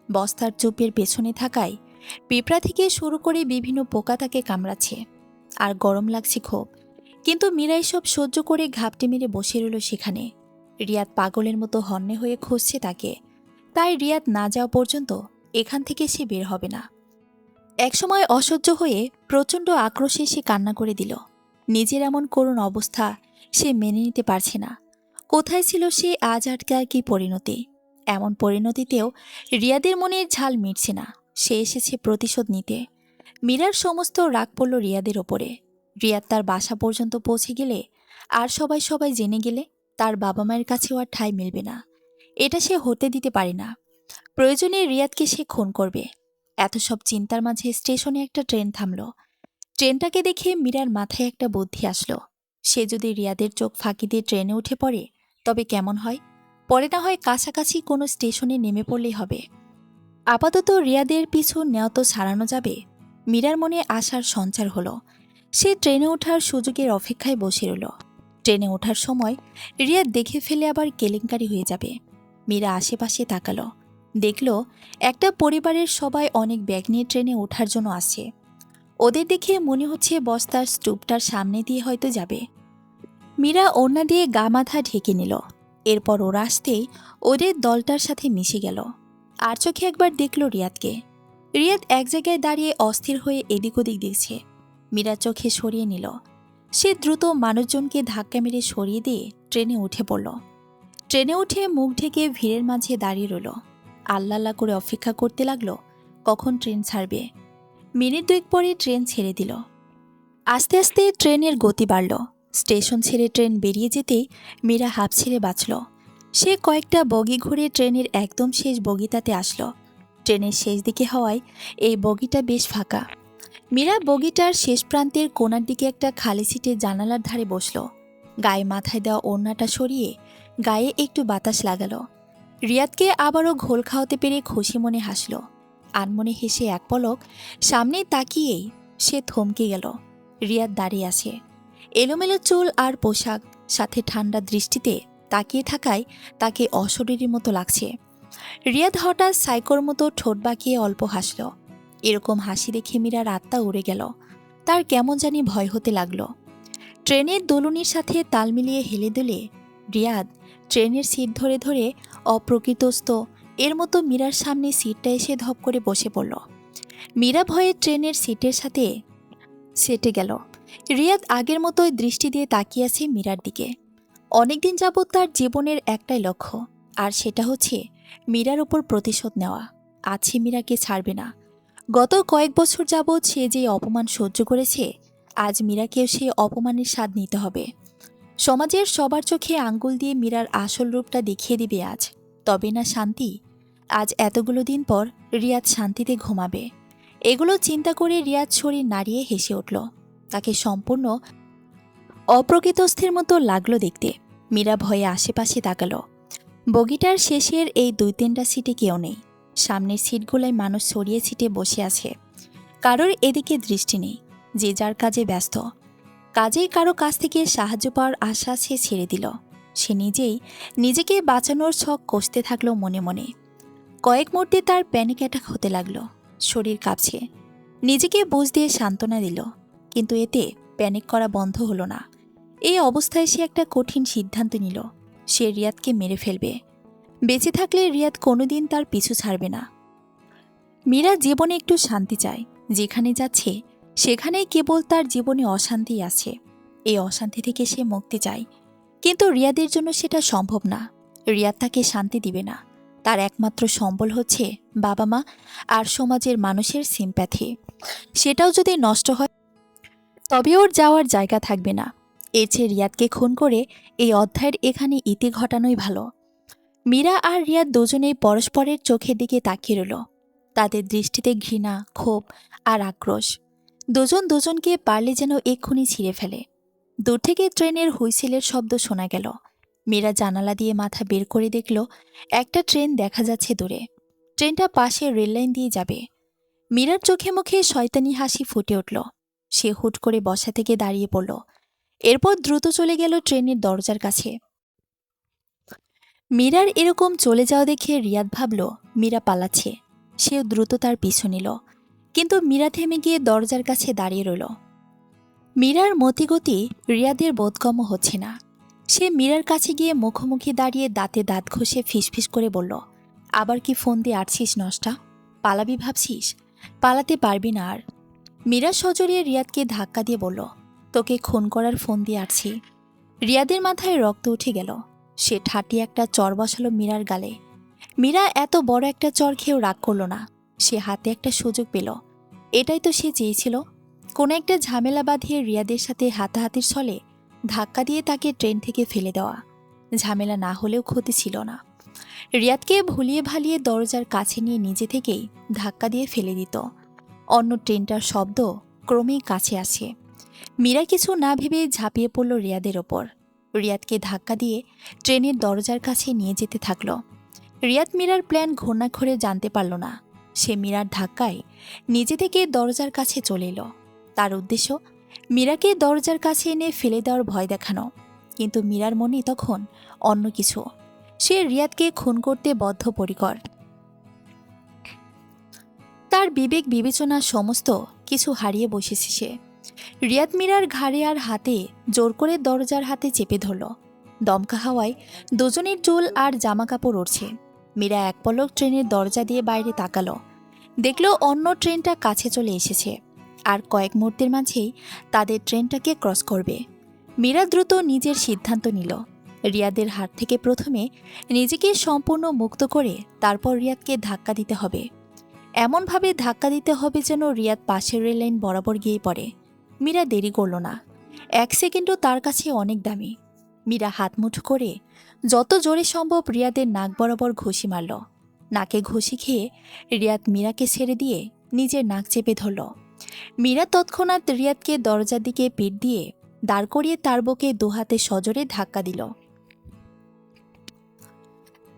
A: বস্তার চুপের পেছনে থাকায় পিঁপড়া থেকে শুরু করে বিভিন্ন পোকা তাকে কামড়াচ্ছে। আর গরম লাগছে খুব। কিন্তু মীরা এসব সহ্য করে ঘাপটি মেরে বসে রইল সেখানে। রিয়াদ পাগলের মতো হন্যে হয়ে খুঁজছে তাকে, তাই রিয়াদ না যাওয়া পর্যন্ত এখান থেকে সে বের হবে না। একসময় অসহ্য হয়ে প্রচণ্ড আক্রোশে সে কান্না করে দিল। নিজের এমন করুণ অবস্থা সে মেনে নিতে পারছে না। কোথায় ছিল সে আজ আটকার কি পরিণতি? এমন পরিণতিতেও রিয়াদের মনের ঝাল মিটছে না। সে এসেছে প্রতিশোধ নিতে। মীরার সমস্ত রাগ পড়ল রিয়াদের ওপরে। রিয়াদ তার বাসা পর্যন্ত পৌঁছে গেলে আর সবাই জেনে গেলে তার বাবা মায়ের কাছেও আর ঠাঁই মিলবে না। এটা সে হতে দিতে পারে না। প্রয়োজনে রিয়াদকে সে খুন করবে। এত সব চিন্তার মাঝে স্টেশনে একটা ট্রেন থামলো। ট্রেনটাকে দেখে মীরার মাথায় একটা বুদ্ধি আসলো। সে যদি রিয়াদের চোখ ফাঁকি দিয়ে ট্রেনে উঠে পড়ে তবে কেমন হয়? পরে না হয় কাছাকাছি কোনো স্টেশনে নেমে পড়লেই হবে। আপাতত রিয়াদের পিছু নেওয়া তো ছাড়ানো যাবে। মীরার মনে আশার সঞ্চার হলো। সে ট্রেনে ওঠার সুযোগের অপেক্ষায় বসে রইল। ট্রেনে ওঠার সময় রিয়াদ দেখে ফেলে আবার কেলেঙ্কারি হয়ে যাবে। মীরা আশেপাশে তাকালো, দেখল একটা পরিবারের সবাই অনেক ব্যাগ নিয়ে ট্রেনে ওঠার জন্য আসছে। ওদের দেখে মনে হচ্ছে বস্তার স্টুপটার সামনে দিয়ে হয়তো যাবে। মীরা ওড়না দিয়ে গা মাথা ঢেকে নিল। এরপর ওরা আসতেই ওদের দলটার সাথে মিশে গেল। আর চোখে একবার দেখল রিয়াদকে। রিয়াদ এক জায়গায় দাঁড়িয়ে অস্থির হয়ে এদিক ওদিক দেখছে। মীরা চোখে সরিয়ে নিল। সে দ্রুত মানুষজনকে ধাক্কা মেরে সরিয়ে দিয়ে ট্রেনে উঠে পড়ল। ট্রেনে উঠে মুখ ঢেকে ভিড়ের মাঝে দাঁড়িয়ে রইল। আল্লাহ করে অপেক্ষা করতে লাগলো কখন ট্রেন ছাড়বে। মিনিট দুয়েক পরে ট্রেন ছেড়ে দিল। আস্তে আস্তে ট্রেনের গতি বাড়ল। স্টেশন ছেড়ে ট্রেন বেরিয়ে যেতেই মীরা হাঁপ ছেড়ে বাঁচল। সে কয়েকটা বগি ঘুরে ট্রেনের একদম শেষ বগিটাতে আসলো। ট্রেনের শেষ দিকে হওয়ায় এই বগিটা বেশ ফাঁকা। মীরা বগিটার শেষ প্রান্তের কোণার দিকে একটা খালি সিটে জানালার ধারে বসল। গায়ে মাথায় দেওয়া ওড়নাটা সরিয়ে গায়ে একটু বাতাস লাগালো। রিয়াদকে আবারও ঘোল খাওয়াতে পেরে খুশি মনে হাসল। আনমনে হেসে এক পলক সামনে তাকিয়েই সে থমকে গেল। রিয়াদ দাঁড়িয়ে আছে। এলোমেলো চুল আর পোশাক, সাথে ঠান্ডা দৃষ্টিতে তাকিয়ে থাকায় তাকে অশরীরীর মতো লাগছে। রিয়াদ হঠাৎ সাইকোর মতো ঠোঁট বাঁকিয়ে অল্প হাসল। এরকম হাসি দেখে মীরার আত্মা উড়ে গেল। তার কেমন জানি ভয় হতে লাগলো। ট্রেনের দোলনির সাথে তাল মিলিয়ে হেলে দুলে রিয়াদ ট্রেনের সিট ধরে ধরে অপ্রকৃতস্থ এর মতো মীরার সামনে সিটটা এসে ধপ করে বসে পড়ল। মীরা ভয়ে ট্রেনের সিটের সাথে সেটে গেল। রিয়াদ আগের মতোই দৃষ্টি দিয়ে তাকিয়ে আছে মীরার দিকে। অনেকদিন যাবৎ তার জীবনের একটাই লক্ষ্য, আর সেটা হচ্ছে মীরার উপর প্রতিশোধ নেওয়া। আজ সে মীরাকে ছাড়বে না। গত কয়েক বছর যাবৎ সে যে অপমান সহ্য করেছে, আজ মীরাকেও সে অপমানের স্বাদ নিতে হবে। সমাজের সবার চোখে আঙ্গুল দিয়ে মীরার আসল রূপটা দেখিয়ে দিবে আজ। তবে না শান্তি। আজ এতগুলো দিন পর রিয়াদ শান্তিতে ঘুমাবে। এগুলো চিন্তা করে রিয়াদ শরীর নাড়িয়ে হেসে উঠল। তাকে সম্পূর্ণ অপ্রকৃতস্থের মতো লাগলো দেখতে। মীরা ভয়ে আশেপাশে তাকালো। বগিটার শেষের এই 2-3টা সিটে কেউ নেই। সামনের সিটগুলোয় মানুষ ছড়িয়ে ছিটে বসে আছে। কারোর এদিকে দৃষ্টি নেই। যে যার কাজে ব্যস্ত। কাজেই কারো কাছ থেকে সাহায্য পাওয়ার আশা সে ছেড়ে দিল। সে নিজেই নিজেকে বাঁচানোর ছক কষতে থাকলো মনে মনে। কয়েক মুহূর্তে তার প্যানিক অ্যাটাক হতে লাগলো। শরীর কাঁপছে। নিজেকে বুঝ দিয়ে সান্ত্বনা দিল, কিন্তু এতে প্যানিক করা বন্ধ হলো না। এই অবস্থায় সে একটা কঠিন সিদ্ধান্ত নিল। সে রিয়াদকে মেরে ফেলবে। বেঁচে থাকলে রিয়াদ কোনোদিন তার পিছু ছাড়বে না। মীরা জীবনে একটু শান্তি চায়। যেখানে যাচ্ছে সেখানেই কেবল তার জীবনে অশান্তি আছে। এই অশান্তি থেকে সে মুক্তি চায়, কিন্তু রিয়াদের জন্য সেটা সম্ভব না। রিয়াদ তাকে শান্তি দিবে না। তার একমাত্র সম্বল হচ্ছে বাবা মা আর সমাজের মানুষের সিম্প্যাথি। সেটাও যদি নষ্ট হয় তবে ওর যাওয়ার জায়গা থাকবে না। এর চেয়ে রিয়াদকে খুন করে এই অধ্যায়ের এখানে ইতি ঘটানোই ভালো। মীরা আর রিয়াদ দুজনেই পরস্পরের চোখের দিকে তাকিয়ে রইল। তাদের দৃষ্টিতে ঘৃণা, ক্ষোভ আর আক্রোশ। দুজন দুজনকে পারলে যেন এক্ষুনি ছিঁড়ে ফেলে। দূর থেকে ট্রেনের হুইসেলের শব্দ শোনা গেল। মীরা জানালা দিয়ে মাথা বের করে দেখল একটা ট্রেন দেখা যাচ্ছে দূরে। ট্রেনটা পাশে রেললাইন দিয়ে যাবে। মীরার চোখে মুখে শয়তানি হাসি ফুটে উঠল। সে হুট করে বসা থেকে দাঁড়িয়ে পড়ল। এরপর দ্রুত চলে গেল ট্রেনের দরজার কাছে। মীরার এরকম চলে যাওয়া দেখে রিয়াদ ভাবল মীরা পালাচ্ছে। সেও দ্রুত তার পিছু নিল, কিন্তু মীরা থেমে গিয়ে দরজার কাছে দাঁড়িয়ে রইল। মীরার মতিগতি রিয়াদের বোধগম্য হচ্ছে না। সে মীরার কাছে গিয়ে মুখোমুখি দাঁড়িয়ে দাঁতে দাঁত ঘষে ফিসফিস করে বলল, আবার কি ফোন দিয়ে আটছিস নষ্টা? পালাবি ভাবছিস? পালাতে পারবি না আর। মীরা সজরিয়ে রিয়াদকে ধাক্কা দিয়ে বলল, তোকে খুন করার ফোন দিয়ে আটছি। রিয়াদের মাথায় রক্ত উঠে গেল। সে ঠাটি একটা চর বসালো মীরার গালে। মীরা এত বড় একটা চর খেয়েও রাগ করল না। সে হাতে একটা সুযোগ পেল। এটাই তো সে চেয়েছিল। কোনো একটা ঝামেলা বাঁধিয়ে রিয়াদের সাথে হাতাহাতির ছলে ধাক্কা দিয়ে তাকে ট্রেন থেকে ফেলে দেওয়া। ঝামেলা না হলেও ক্ষতি ছিল না। রিয়াদকে ভুলিয়ে ভালিয়ে দরজার কাছে নিয়ে নিজে থেকেই ধাক্কা দিয়ে ফেলে দিত। অন্য ট্রেনটার শব্দ ক্রমেই কাছে আসে। মীরা কিছু না ভেবে ঝাঁপিয়ে পড়ল রিয়াদের ওপর। রিয়াদকে ধাক্কা দিয়ে ট্রেনের দরজার কাছে নিয়ে যেতে থাকল। রিয়াদ মীরার প্ল্যান ঘূর্ণাক্ষরে জানতে পারল না। সে মীরার ধাক্কায় নিজে থেকে দরজার কাছে চলে এলো। তার উদ্দেশ্য মীরাকে দরজার কাছে এনে ফেলে দেওয়ার ভয় দেখানো। কিন্তু মীরার মনে তখন অন্য কিছু। সে রিয়াদকে খুন করতে বদ্ধপরিকর। তার বিবেক বিবেচনা সমস্ত কিছু হারিয়ে বসেছে সে। রিয়াদ মীরার ঘাড়ে আর হাতে জোর করে দরজার হাতে চেপে ধরল। দমকা হাওয়ায় দুজনের চুল আর জামা কাপড় উড়ছে। মীরা এক পলক ট্রেনের দরজা দিয়ে বাইরে তাকালো। দেখল অন্য ট্রেনটা কাছে চলে এসেছে, আর কয়েক মুহূর্তের মাঝেই তাদের ট্রেনটাকে ক্রস করবে। মীরা দ্রুত নিজের সিদ্ধান্ত নিল। রিয়াদের হাত থেকে প্রথমে নিজেকে সম্পূর্ণ মুক্ত করে তারপর রিয়াদকে ধাক্কা দিতে হবে। এমনভাবে ধাক্কা দিতে হবে যেন রিয়াদ পাশের রেললাইন বরাবর গিয়ে পড়ে। মীরা দেরি করল না। 1 সেকেন্ডও তার কাছে অনেক দামি। মীরা হাত মুঠো করে যত জোরে সম্ভব রিয়াদের নাক বরাবর ঘুষি মারল। নাকে ঘুষি খেয়ে রিয়াদ মীরাকে ছেড়ে দিয়ে নিজের নাক চেপে ধরল। মীরা তৎক্ষণাৎ রিয়াদকে দরজার দিকে পিঠ দিয়ে দাঁড় করিয়ে তার বুকে দুহাতে সজোরে ধাক্কা দিল।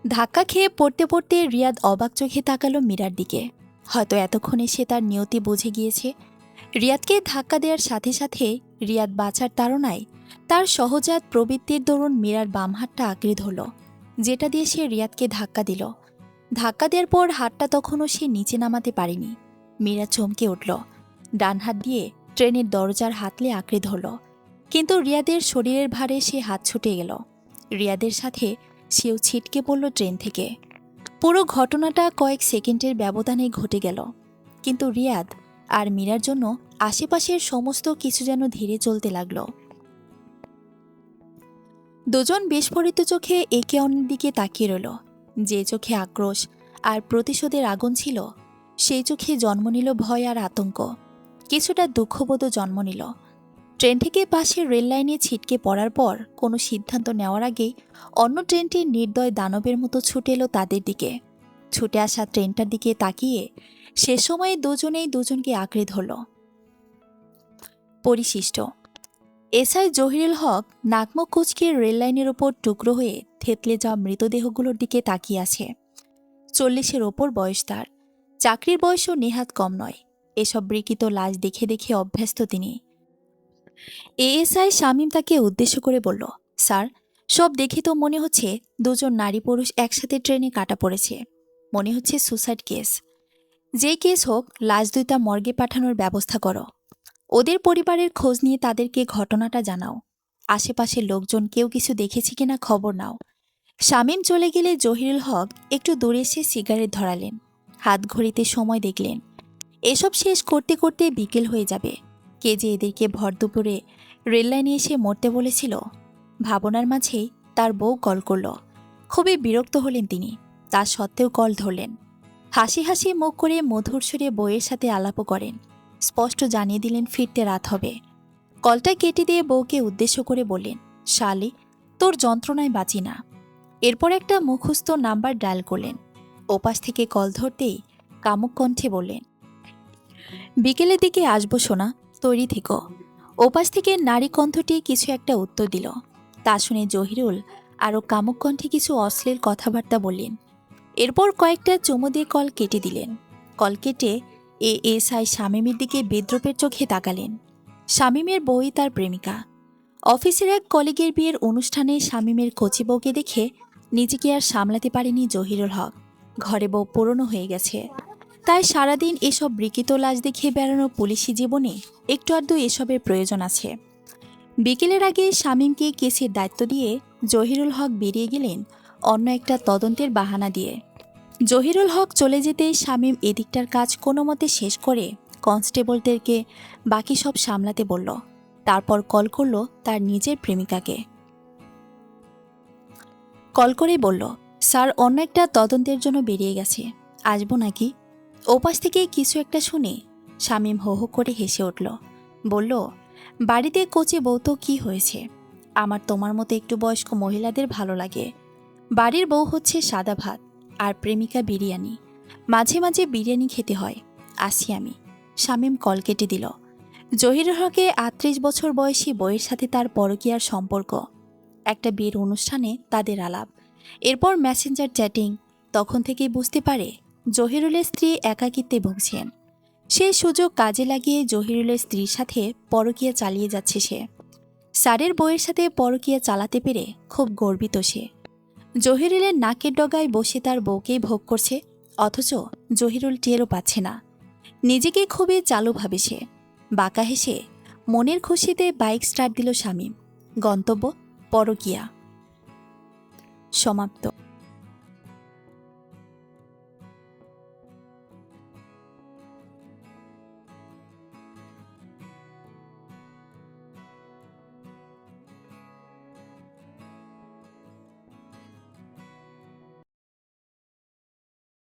A: ধাক্কা খেয়ে পড়তে পড়তে রিয়াদ অবাক চোখে তাকালো মীরার দিকে। হয়তো এতক্ষণে সে তার নিয়তি বুঝে গিয়েছে। রিয়াদকে ধাক্কা দেওয়ার সাথে সাথে রিয়াদ বাঁচার তাড়নায় তার সহজাত প্রবৃত্তির দরুন মীরার বাম হাতটা আঁকড়ে ধরল, যেটা দিয়ে সে রিয়াদকে ধাক্কা দিল। ধাক্কা দেওয়ার পর হাতটা তখনও সে নিচে নামাতে পারেনি। মীরা চমকে উঠল। ডান হাত দিয়ে ট্রেনের দরজার হাতলে আঁকড়ে ধরল, কিন্তু রিয়াদের শরীরের ভারে সে হাত ছুটে গেল। রিয়াদের সাথে সেও ছিটকে পড়ল ট্রেন থেকে। পুরো ঘটনাটা কয়েক সেকেন্ডের ব্যবধানে ঘটে গেল, কিন্তু রিয়াদ আর মীরার জন্য আশেপাশের সমস্ত কিছু যেন ধীরে চলতে লাগল। দুজন বিস্ফোরিত চোখে একে অন্যের দিকে তাকিয়ে রইল। যে চোখে আক্রোশ আর প্রতিশোধের আগুন ছিল, সেই চোখে জন্ম নিল ভয় আর আতঙ্ক। কিছুটা দুঃখবোধও জন্ম নিল। ট্রেন থেকে পাশের রেললাইনে ছিটকে পড়ার পর কোনো সিদ্ধান্ত নেওয়ার আগেই অন্য ট্রেনটি নির্দয় দানবের মতো ছুটে এলো তাদের দিকে। ছুটে আসা ট্রেনটার দিকে তাকিয়ে সে সময়ে দুজনেই দুজনকে আঁকড়ে ধরল। পরিশিষ্ট এসআই জহিরুল হক নাকমুখ কুঁচকে রেললাইনের ওপর টুকরো হয়ে থেতলে যাওয়া মৃতদেহগুলোর দিকে তাকিয়ে আছে। 40-এর ওপর বয়স তার। চাকরির বয়সও নেহাত কম নয়। এসব বিকৃত লাশ দেখে দেখে অভ্যস্ত তিনি। এএসআই শামীম তাকে উদ্দেশ্য করে বলল, স্যার, সব দেখে তো মনে হচ্ছে দুজন নারী পুরুষ একসাথে ট্রেনে কাটা পড়েছে। মনে হচ্ছে সুসাইড কেস। যেই কেস হোক, লাশ দুইটা মর্গে পাঠানোর ব্যবস্থা করো। ওদের পরিবারের খোঁজ নিয়ে তাদেরকে ঘটনাটা জানাও। আশেপাশের লোকজন কেউ কিছু দেখেছে কিনা খবর নাও। শামীম চলে গেলে জহিরুল হক একটু দূরে এসে সিগারেট ধরালেন। হাত ঘড়িতে সময় দেখলেন। এসব শেষ করতে করতে বিকেল হয়ে যাবে। কে যে এদেরকে ভর দুপুরে রেললাইনে এসে মরতে বলেছিল। ভাবনার মাঝেই তার বউ কল করল। খুবই বিরক্ত হলেন তিনি। তা সত্ত্বেও কল ধরলেন। হাসি হাসি মুখ করে মধুর সুরে বউয়ের সাথে আলাপও করেন। স্পষ্ট জানিয়ে দিলেন ফিরতে রাত হবে। কলটা কেটে দিয়ে বউকে উদ্দেশ্য করে বললেন, শালি, তোর যন্ত্রণায় বাঁচি না। এরপর একটা মুখস্থ নাম্বার ডায়াল করলেন। ওপাশ থেকে কল ধরতেই কামুক কণ্ঠে বললেন, বিকেলের দিকে আসবো সোনা, তৈরি থেকো। ওপাশ থেকে নারী কণ্ঠটি কিছু একটা উত্তর দিল। তা শুনে জহিরুল আরও কামুক কণ্ঠে কিছু অশ্লীল কথাবার্তা বললেন। এরপর কয়েকটা চুমু দিয়ে কল কেটে দিলেন। কল কেটে এএসআই শামীমের দিকে বিদ্রুপের চোখে তাকালেন। শামীমের বউই তার প্রেমিকা। অফিসের এক কলিগের বিয়ের অনুষ্ঠানে শামীমের কচি বউকে দেখে নিজেকে আর সামলাতে পারেনি জহিরুল হক। ঘরে বউ পুরনো হয়ে গেছে, তাই সারাদিন এসব বিকৃত লাশ দেখিয়ে বেড়ানো পুলিশি জীবনে একটু আধটু এসবের প্রয়োজন আছে। বিকেলের আগে শামীমকে কেসের দায়িত্ব দিয়ে জহিরুল হক বেরিয়ে গেলেন অন্য একটা তদন্তের বাহানা দিয়ে। জহিরুল হক চলে যেতেই শামীম এদিকটার কাজ কোনো মতে শেষ করে কনস্টেবলদেরকে বাকি সব সামলাতে বলল। তারপর কল করল তার নিজের প্রেমিকাকে। কল করে বলল, স্যার, অন্য একটা তদন্তের জন্য বেরিয়ে গেছে, আসবো নাকি? ওপাশ থেকে কিছু একটা শুনে শামীম হো হো করে হেসে উঠল। বলল, বাড়িতে কোচে বউ তো কী হয়েছে? আমার তোমার মতো একটু বয়স্ক মহিলাদের ভালো লাগে। বাড়ির বউ হচ্ছে সাদা ভাত আর প্রেমিকা বিরিয়ানি। মাঝে মাঝে বিরিয়ানি খেতে হয়। আসি আমি। শামীম কল কেটে দিল। জহিরুল হকের ৩৮ বছর বয়সী বউয়ের সাথে তার পরকীয়ার সম্পর্ক। একটা বিয়ের অনুষ্ঠানে তাদের আলাপ, এরপর মেসেঞ্জার চ্যাটিং। তখন থেকেই বুঝতে পারে জহিরুলের স্ত্রী একাকিত্বে ভুগছেন। সেই সুযোগ কাজে লাগিয়ে জহিরুলের স্ত্রীর সাথে পরকীয়া চালিয়ে যাচ্ছে সে। স্যারের বউয়ের সাথে পরকীয়া চালাতে পেরে খুব গর্বিত সে। জহিরুলের নাকের ডগায় বসে তার বউকেই ভোগ করছে, অথচ জহিরুল টেরও পাচ্ছে না। নিজেকে খুবই চালু ভাবে সে। বাঁকা হেসে মনের খুশিতে বাইক স্টার্ট দিল শামীম। গন্তব্য পরকীয়া। সমাপ্ত।